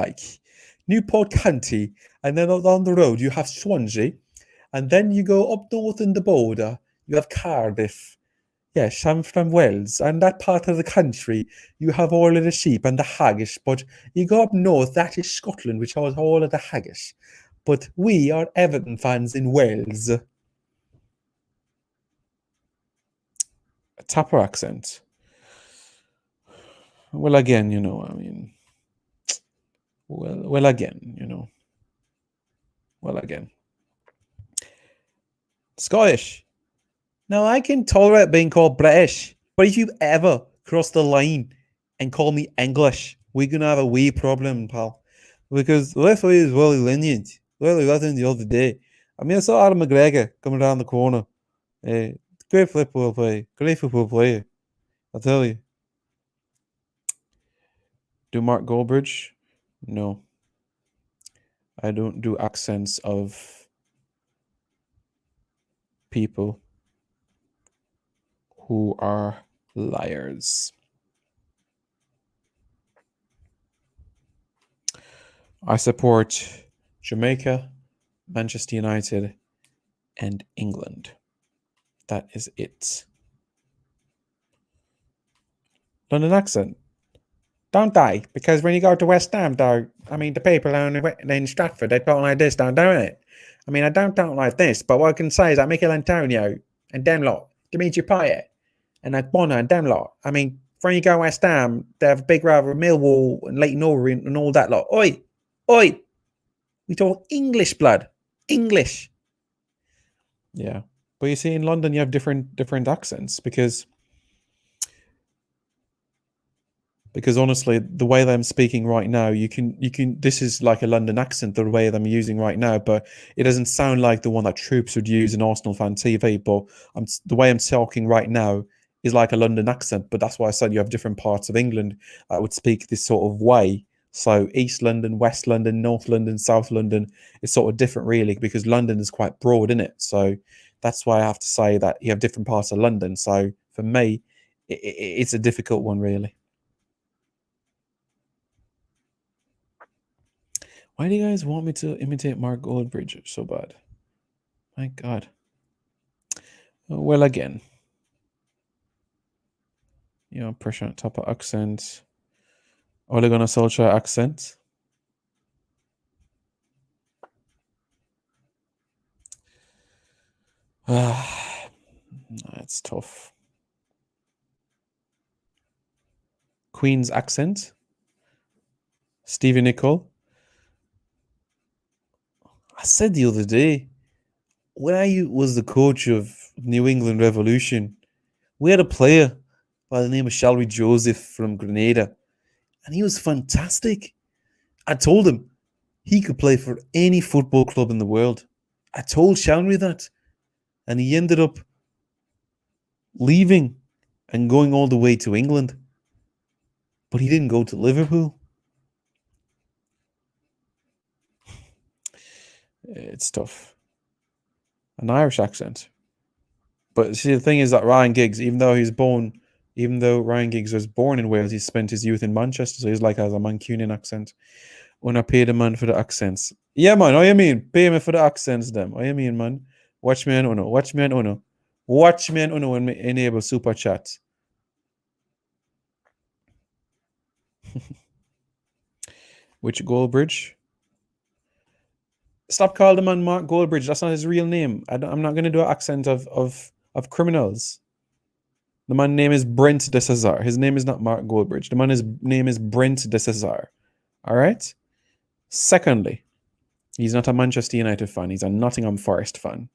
A: Newport County, and then down the road you have Swansea, and then you go up north in the border, you have Cardiff. Yes, I'm from Wales, and that part of the country you have all of the sheep and the haggis, but you go up north, that is Scotland, which has all of the haggis. But we are Everton fans in Wales. A Tapper accent. Well, again, I mean, well, again, well, again. Scottish. Now, I can tolerate being called British, but if you ever cross the line and call me English, we're going to have a wee problem, pal. Because the referee is really lenient. Really got in the other day. I mean, I saw Adam McGregor coming down the corner. Great football player. Great football player. I'll tell you. Do Mark Goldbridge? No. I don't do accents of people who are liars. I support Jamaica, Manchester United, and England. That is it. London accent. Don't I? Because when you go to West Ham, though, I mean, the people in Stratford, they talk like this, don't it? I mean, I don't talk like this, but what I can say is that Michael Antonio and them lot, Dimitri Payet, and like Bonner and them lot. I mean, when you go West Ham, they have a big rival with Millwall and Leighton Orient and all that lot. Oi! Oi! We talk English, blood. English. Yeah. But you see, in London, you have different accents because honestly, the way that I'm speaking right now, you can this is like a London accent, the way that I'm using right now, but it doesn't sound like the one that Troops would use in Arsenal fan TV. But the way I'm talking right now is like a London accent, but that's why I said you have different parts of England that would speak this sort of way. So East London, West London, North London, South London is sort of different, really, because London is quite broad, isn't it? So that's why I have to say that you have different parts of London. So for me, it's a difficult one, really. Why do you guys want me to imitate Mark Goldbridge so bad? My God. Well, again, pressure on top of accent. Ole Gunnar Solskjaer accent. That's tough. Queen's accent. Stevie Nicol. I said the other day, when I was the coach of New England Revolution, we had a player by the name of Shalry Joseph from Grenada, and he was fantastic. I told him he could play for any football club in the world. I told Shalry that, and he ended up leaving and going all the way to England. But he didn't go to Liverpool. It's tough. An Irish accent. But see, the thing is that Ryan Giggs, even though Ryan Giggs was born in Wales, he spent his youth in Manchester, so he's like has a Mancunian accent. When I pay the man for the accents. Yeah, man, what you mean? Pay me for the accents, them. What you mean, man? Watch me on Uno. Watch me on Uno. Watch me on Uno when we enable super chat. Which Goldbridge? Stop calling the man Mark Goldbridge. That's not his real name. I'm not going to do an accent of criminals. The man's name is Brent de Cesar. His name is not Mark Goldbridge. The man's name is Brent de Cesar. All right? Secondly, he's not a Manchester United fan. He's a Nottingham Forest fan.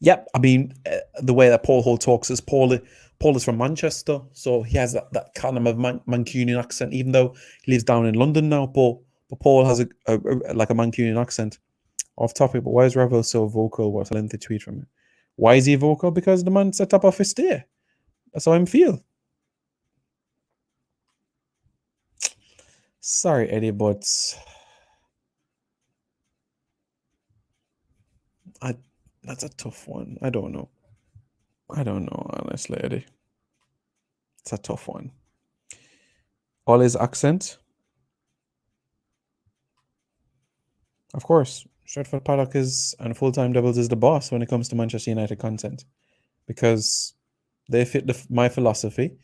A: Yep, I mean, the way that Paul Hall talks is Paul is from Manchester, so he has that kind of Mancunian accent, even though he lives down in London now. But Paul has like a Mancunian accent. Off topic, but why is Ravel so vocal? What a lengthy tweet from him. Why is he vocal? Because the man set up off his day. That's how I feel. Sorry, Eddie, but that's a tough one. I don't know, honestly, Eddie. It's a tough one. All his accent. Of course, Stretford Paddock is and full-time doubles is the boss when it comes to Manchester United content, because they fit my philosophy,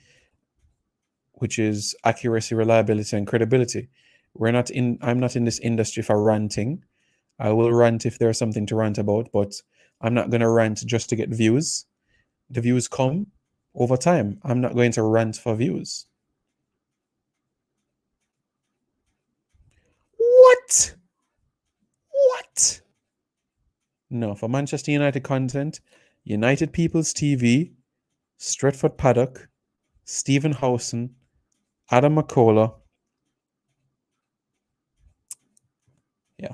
A: which is accuracy, reliability, and credibility. I'm not in this industry for ranting. I will rant if there's something to rant about, but I'm not going to rant just to get views. The views come over time. I'm not going to rant for views. What? No, for Manchester United content, United People's TV, Stretford Paddock, Stephen Howson, Adam McCullough. Yeah.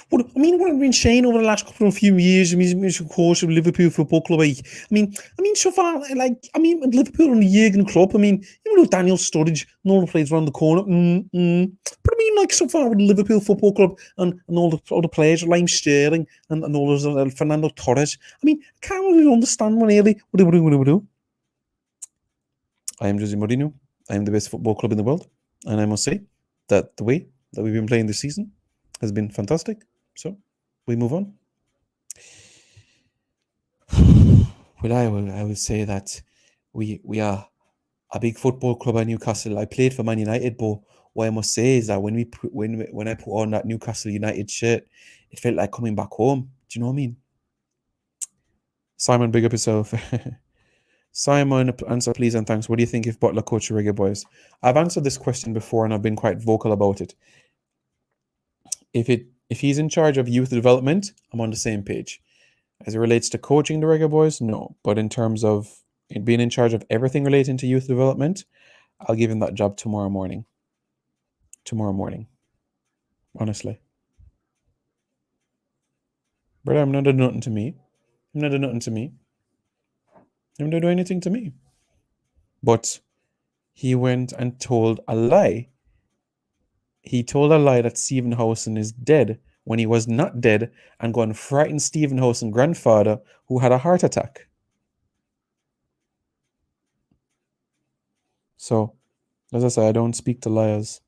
A: What I've been saying over the last couple of few years, of course, of Liverpool Football Club. So far, Liverpool and the Jurgen Klopp. Even though Daniel Sturridge and all the players around the corner. But so far with Liverpool Football Club and all the players, Lime Sterling and all those, Fernando Torres. I can't really understand one really. What do? I am Jose Mourinho. I am the best football club in the world, and I must say that the way that we've been playing this season has been fantastic. So we move on. Well, I will say that we are a big football club at Newcastle. I played for Man United, but what I must say is that when I put on that Newcastle United shirt, it felt like coming back home. Do you know what I mean? Simon, big up yourself. Simon, answer please and thanks. What do you think if Butler coach the Reggae Boys? I've answered this question before and I've been quite vocal about it. If he's in charge of youth development, I'm on the same page. As it relates to coaching the Reggae Boys, no. But in terms of being in charge of everything relating to youth development, I'll give him that job tomorrow morning. Honestly. Brother, I'm not doing nothing to me. I'm not doing anything to me. But he went and told a lie. He told a lie that Stephen Howson is dead when he was not dead, and go and frighten Stephen Howson's grandfather who had a heart attack. So, as I say, I don't speak to liars.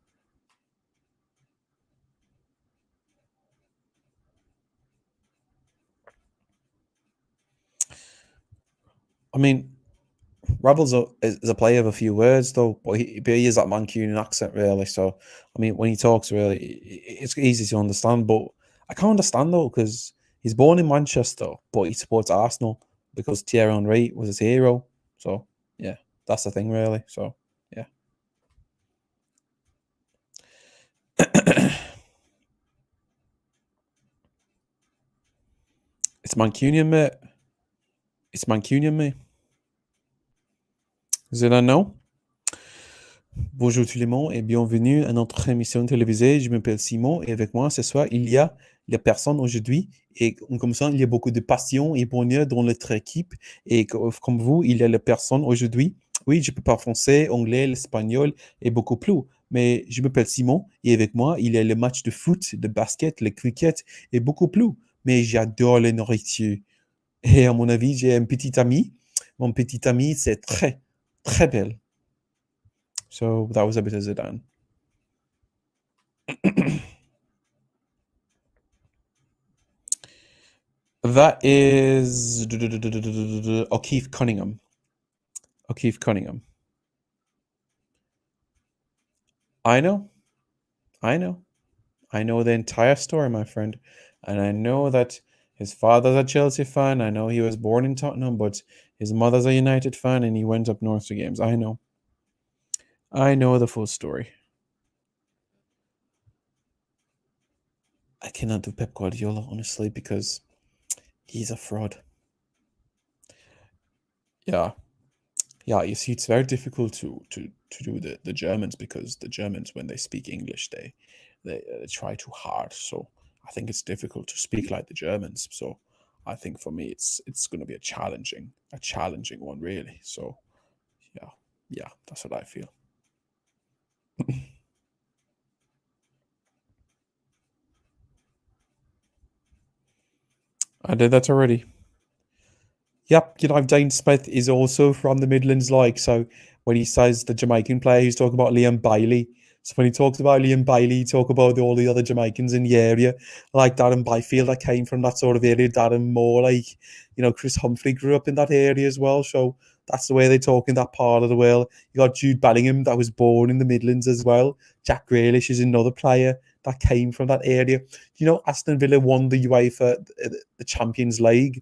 A: Rebels is a player of a few words, though, but he is that Mancunian accent, really. So, when he talks, really, it's easy to understand. But I can't understand, though, because he's born in Manchester, but he supports Arsenal because Thierry Henry was his hero. So, yeah, that's the thing, really. So, yeah. It's Mancunian, mate. Is it a no? Bonjour tout le monde et bienvenue à notre émission télévisée. Je m'appelle Simon et avec moi ce soir, il y a les personnes aujourd'hui et comme ça, il y a beaucoup de passion et bonheur dans notre équipe. Et comme vous, il y a les personnes aujourd'hui. Oui, je peux parler français, anglais, l'espagnol et beaucoup plus. Mais je m'appelle Simon et avec moi, il y a le match de foot, de basket, le cricket et beaucoup plus. Mais j'adore la nourriture. Et à mon avis, j'ai un petit ami. Mon petit ami, c'est très, très belle. So that was a bit of Zidane. That is O'Keefe Cunningham. O'Keefe Cunningham. I know. I know. I know the entire story, my friend. And I know that his father's a Chelsea fan. I know he was born in Tottenham, but his mother's a United fan and he went up north to games. I know. I know the full story. I cannot do Pep Guardiola, honestly, because he's a fraud. Yeah. Yeah, you see, it's very difficult to do the Germans because the Germans, when they speak English, they try too hard. So I think it's difficult to speak like the Germans. So I think for me, it's going to be a challenging one, really. So yeah, that's what I feel. I did that already. Yep, Dane Smith is also from the Midlands, like, so when he says the Jamaican player, he's talking about Liam Bailey. So when he talks about Liam Bailey, he talk about all the other Jamaicans in the area, like Darren Byfield that came from that sort of area, Darren Moore, like, Chris Humphrey grew up in that area as well, so that's the way they talk in that part of the world. You got Jude Bellingham that was born in the Midlands as well. Jack Grealish is another player that came from that area. Aston Villa won the UEFA, the Champions League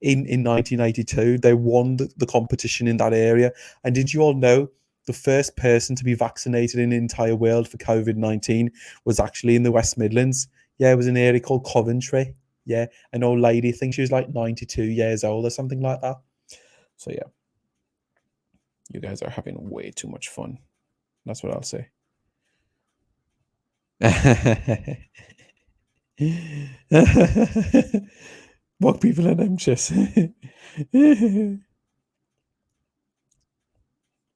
A: in 1982. They won the competition in that area. And did you all know the first person to be vaccinated in the entire world for COVID-19 was actually in the West Midlands? Yeah, it was an area called Coventry. Yeah, an old lady, I think she was like 92 years old or something like that. So yeah, you guys are having way too much fun. That's what I'll say. What people are anxious.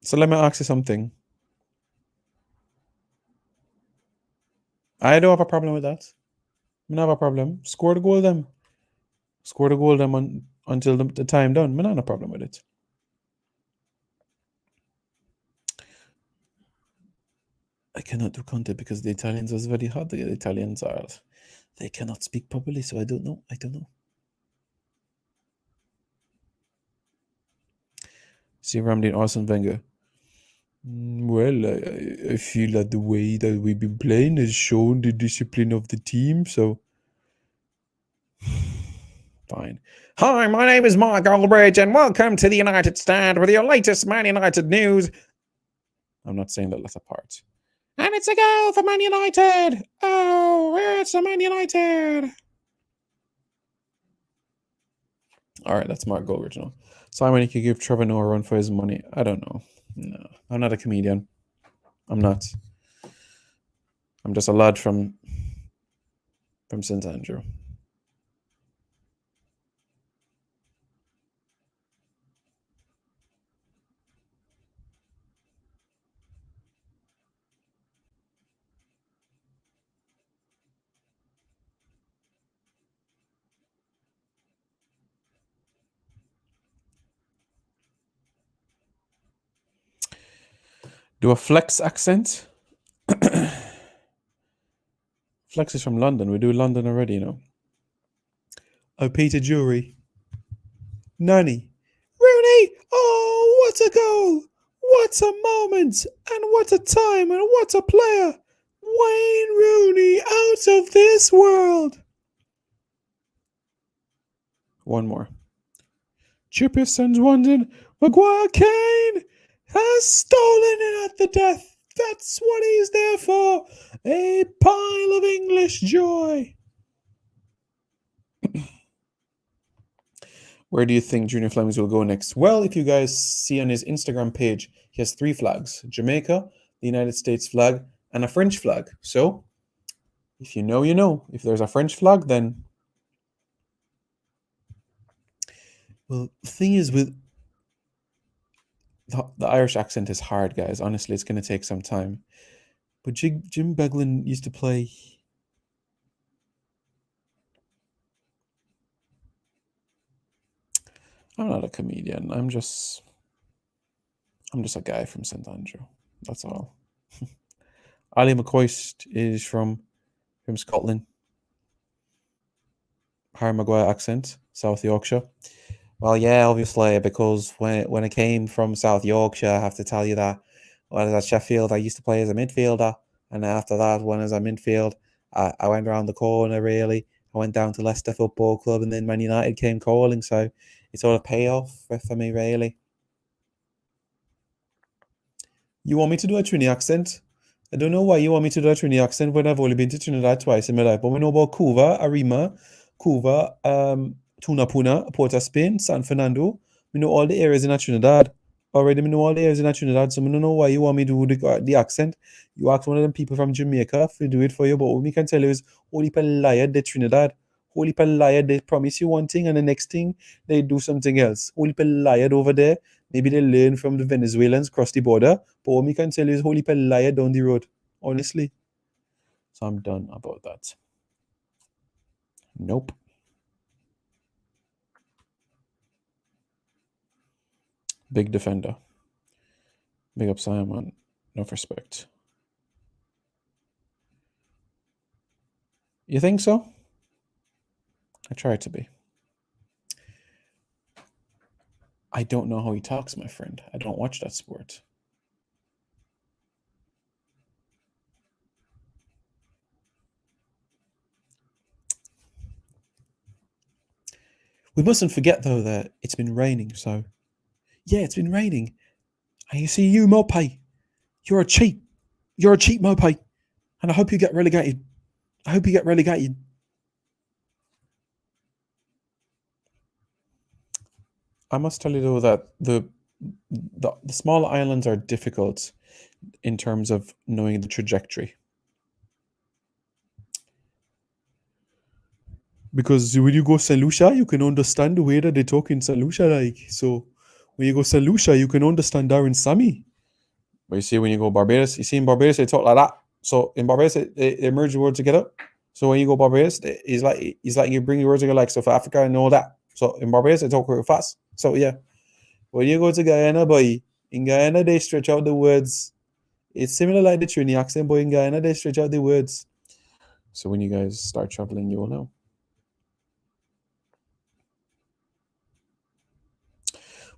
A: So let me ask you something. I don't have a problem with that. I don't have a problem. Score the goal them. Score the goal them until the time done. I don't have a problem with it. I cannot do Conte because the Italians is very hard. The Italians they cannot speak properly, so I don't know. See Ramsey and Arsene Wenger. Well, I feel that the way that we've been playing has shown the discipline of the team, so fine. Hi, my name is Mark Aldridge, and welcome to the United Stand with your latest Man United news. I'm not saying that that's a part. And it's a goal for Man United. Oh, it's a Man United. All right, that's Mark Gold original. Simon, you could give Trevor Noah a run for his money. I don't know. No, I'm not a comedian. I'm not. I'm just a lad from St. Andrew. Do a flex accent? Flex is from London. We do London already, Oh, Peter Jury. Nani. Rooney! Oh, what a goal! What a moment! And what a time! And what a player! Wayne Rooney out of this world! One more. Chipper sends one in. Maguire Kane has stolen it at the death. That's what he's there for. A pile of English joy. Where do you think Junior Flemings will go next? Well, if you guys see on his Instagram page, he has 3 flags: Jamaica, the United States flag, and a French flag. So, if you know, you know. If there's a French flag, then. Well, the thing is, with the Irish accent is hard, guys. Honestly, it's going to take some time. But Jim Beglin used to play. I'm not a comedian. I'm just a guy from St Andrew. That's all. Ali McCoist is from Scotland. Harry Maguire accent, South Yorkshire. Well, yeah, obviously, because when I came from South Yorkshire, I have to tell you that when I was at Sheffield, I used to play as a midfielder, and after that, when I was at midfield, I went around the corner. Really, I went down to Leicester Football Club, and then Man United came calling. So it's all a payoff for me, really. You want me to do a Trini accent? I don't know why you want me to do a Trini accent when I've only been to Trinidad twice in my life. But we know about Cuba, Arima, Cuba, Tunapuna, Port of Spain, San Fernando. We know all the areas in Trinidad. Already, we know all the areas in Trinidad. So I don't know why you want me to do the accent. You ask one of them people from Jamaica to do it for you. But what we can tell you is, holy liar, de Trinidad. Holy liar, they promise you one thing and the next thing they do something else. Holy liar over there. Maybe they learn from the Venezuelans cross the border. But what we can tell you is holy liar down the road. Honestly. So I'm done about that. Nope. Big defender. Big up Simon. No respect. You think so? I try to be. I don't know how he talks, my friend. I don't watch that sport. We mustn't forget, though, that it's been raining, so... Yeah, it's been raining. And you see, you, Mopay, you're a cheat. You're a cheat, Mopay. And I hope you get relegated. I hope you get relegated. I must tell you, though, that the small islands are difficult in terms of knowing the trajectory. Because when you go St. Lucia, you can understand the way that they talk in St. Lucia, like. So when you go St. Lucia, you can understand Darren Sammy. But you see, when you go Barbados, you see in Barbados, they talk like that. So in Barbados, they merge the words together. So when you go Barbados, it's like you bring your words together, like South Africa and all that. So in Barbados, they talk real fast. So yeah. When you go to Guyana, boy, in Guyana, they stretch out the words. It's similar like the Trini accent, but in Guyana, they stretch out the words. So when you guys start traveling, you will know.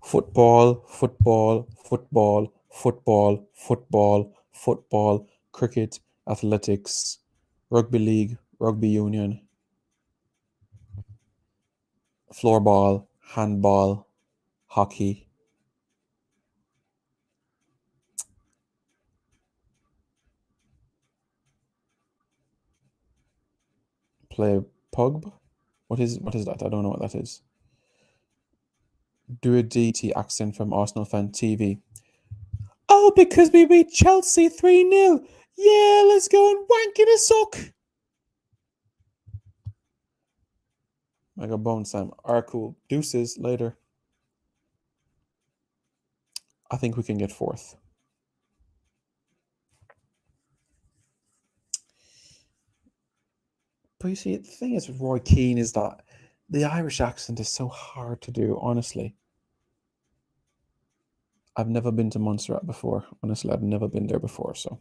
A: Football, football, football, football, football, football, cricket, athletics, rugby league, rugby union, floorball, handball, hockey. Play pug? What is that? I don't know what that is. Do a DT accent from Arsenal fan TV. Oh, because we beat Chelsea 3-0. Yeah, let's go and wank in a sock. I got bone, Sam. Alright, cool. Deuces later. I think we can get fourth. But you see, the thing is with Roy Keane is that the Irish accent is so hard to do, honestly. I've never been to Montserrat before. Honestly, I've never been there before, so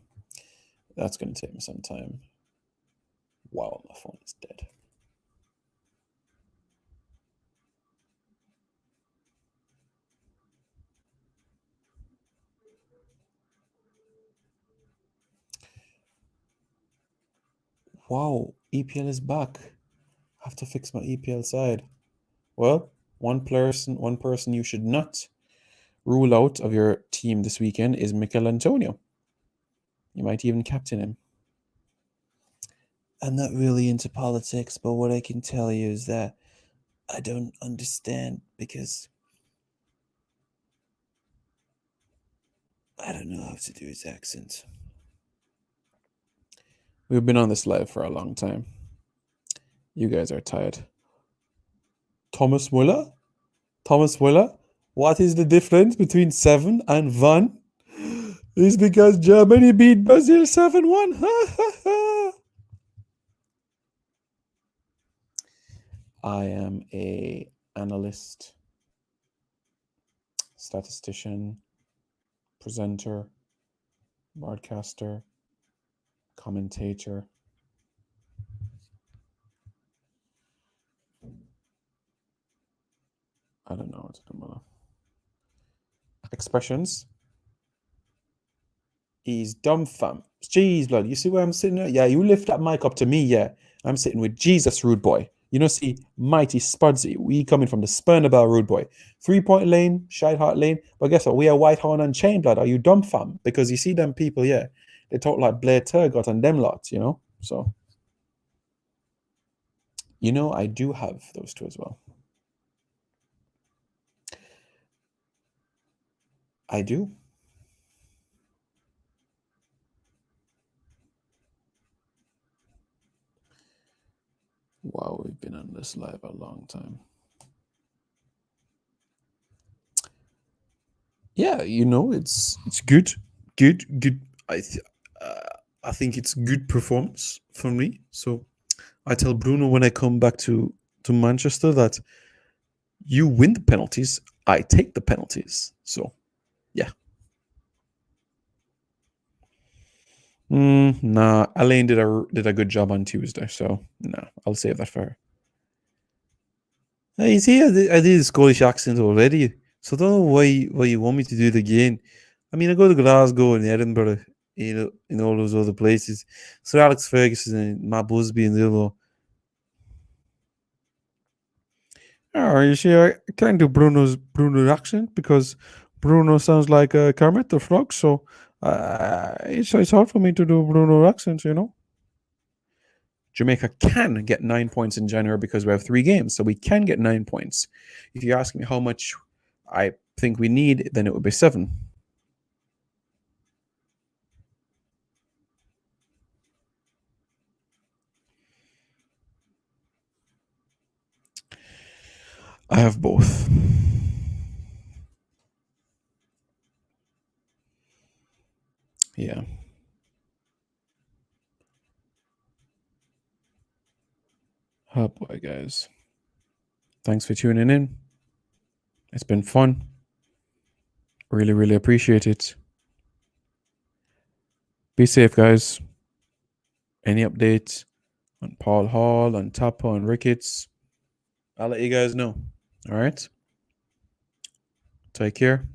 A: that's going to take me some time. Wow, my phone is dead. Wow, EPL is back. I have to fix my EPL side. Well, one person you should not rule out of your team this weekend is Mikel Antonio. You might even captain him. I'm not really into politics, but what I can tell you is that I don't understand because I don't know how to do his accent. We've been on this live for a long time. You guys are tired. Thomas Muller? Thomas Muller? What is the difference between 7 and 1? It's because Germany beat Brazil 7-1. I am a analyst, statistician, presenter, broadcaster, commentator. I don't know what to do. Expressions. He's dumb fam. Jeez, blood. You see where I'm sitting there? Yeah, you lift that mic up to me, yeah. I'm sitting with Jesus, rude boy. You know, see, mighty Spudsy. We coming from the Spurnabell, rude boy. 3-point lane, Shide Heart lane. But guess what? We are White Horn and Chain, blood. Are you dumb fam? Because you see them people, yeah. They talk like Blair Turgot and them lots, you know? So, you know, I do have those two as well. I do. Wow, we've been on this live a long time. Yeah, you know, it's good. I think it's good performance for me. So I tell Bruno when I come back to Manchester that you win the penalties, I take the penalties. So yeah. Nah, Elaine did a good job on Tuesday, so no, I'll save that for her. Hey, you see, I did a Scottish accent already, so I don't know why you want me to do it again. I mean, I go to Glasgow and Edinburgh, you know, in all those other places. Sir Alex Ferguson and Matt Busby and the other. Oh, you see, I can't do Bruno's accent because Bruno sounds like Kermit the Frog, so it's hard for me to do Bruno's accent, you know. Jamaica can get 9 points in January because we have 3 games, so we can get 9 points. If you ask me how much I think we need, then it would be 7. I have both. Yeah. Oh boy, guys. Thanks for tuning in. It's been fun. Really, really appreciate it. Be safe, guys. Any updates on Paul Hall, on Tapa, and Ricketts, I'll let you guys know. All right. Take care.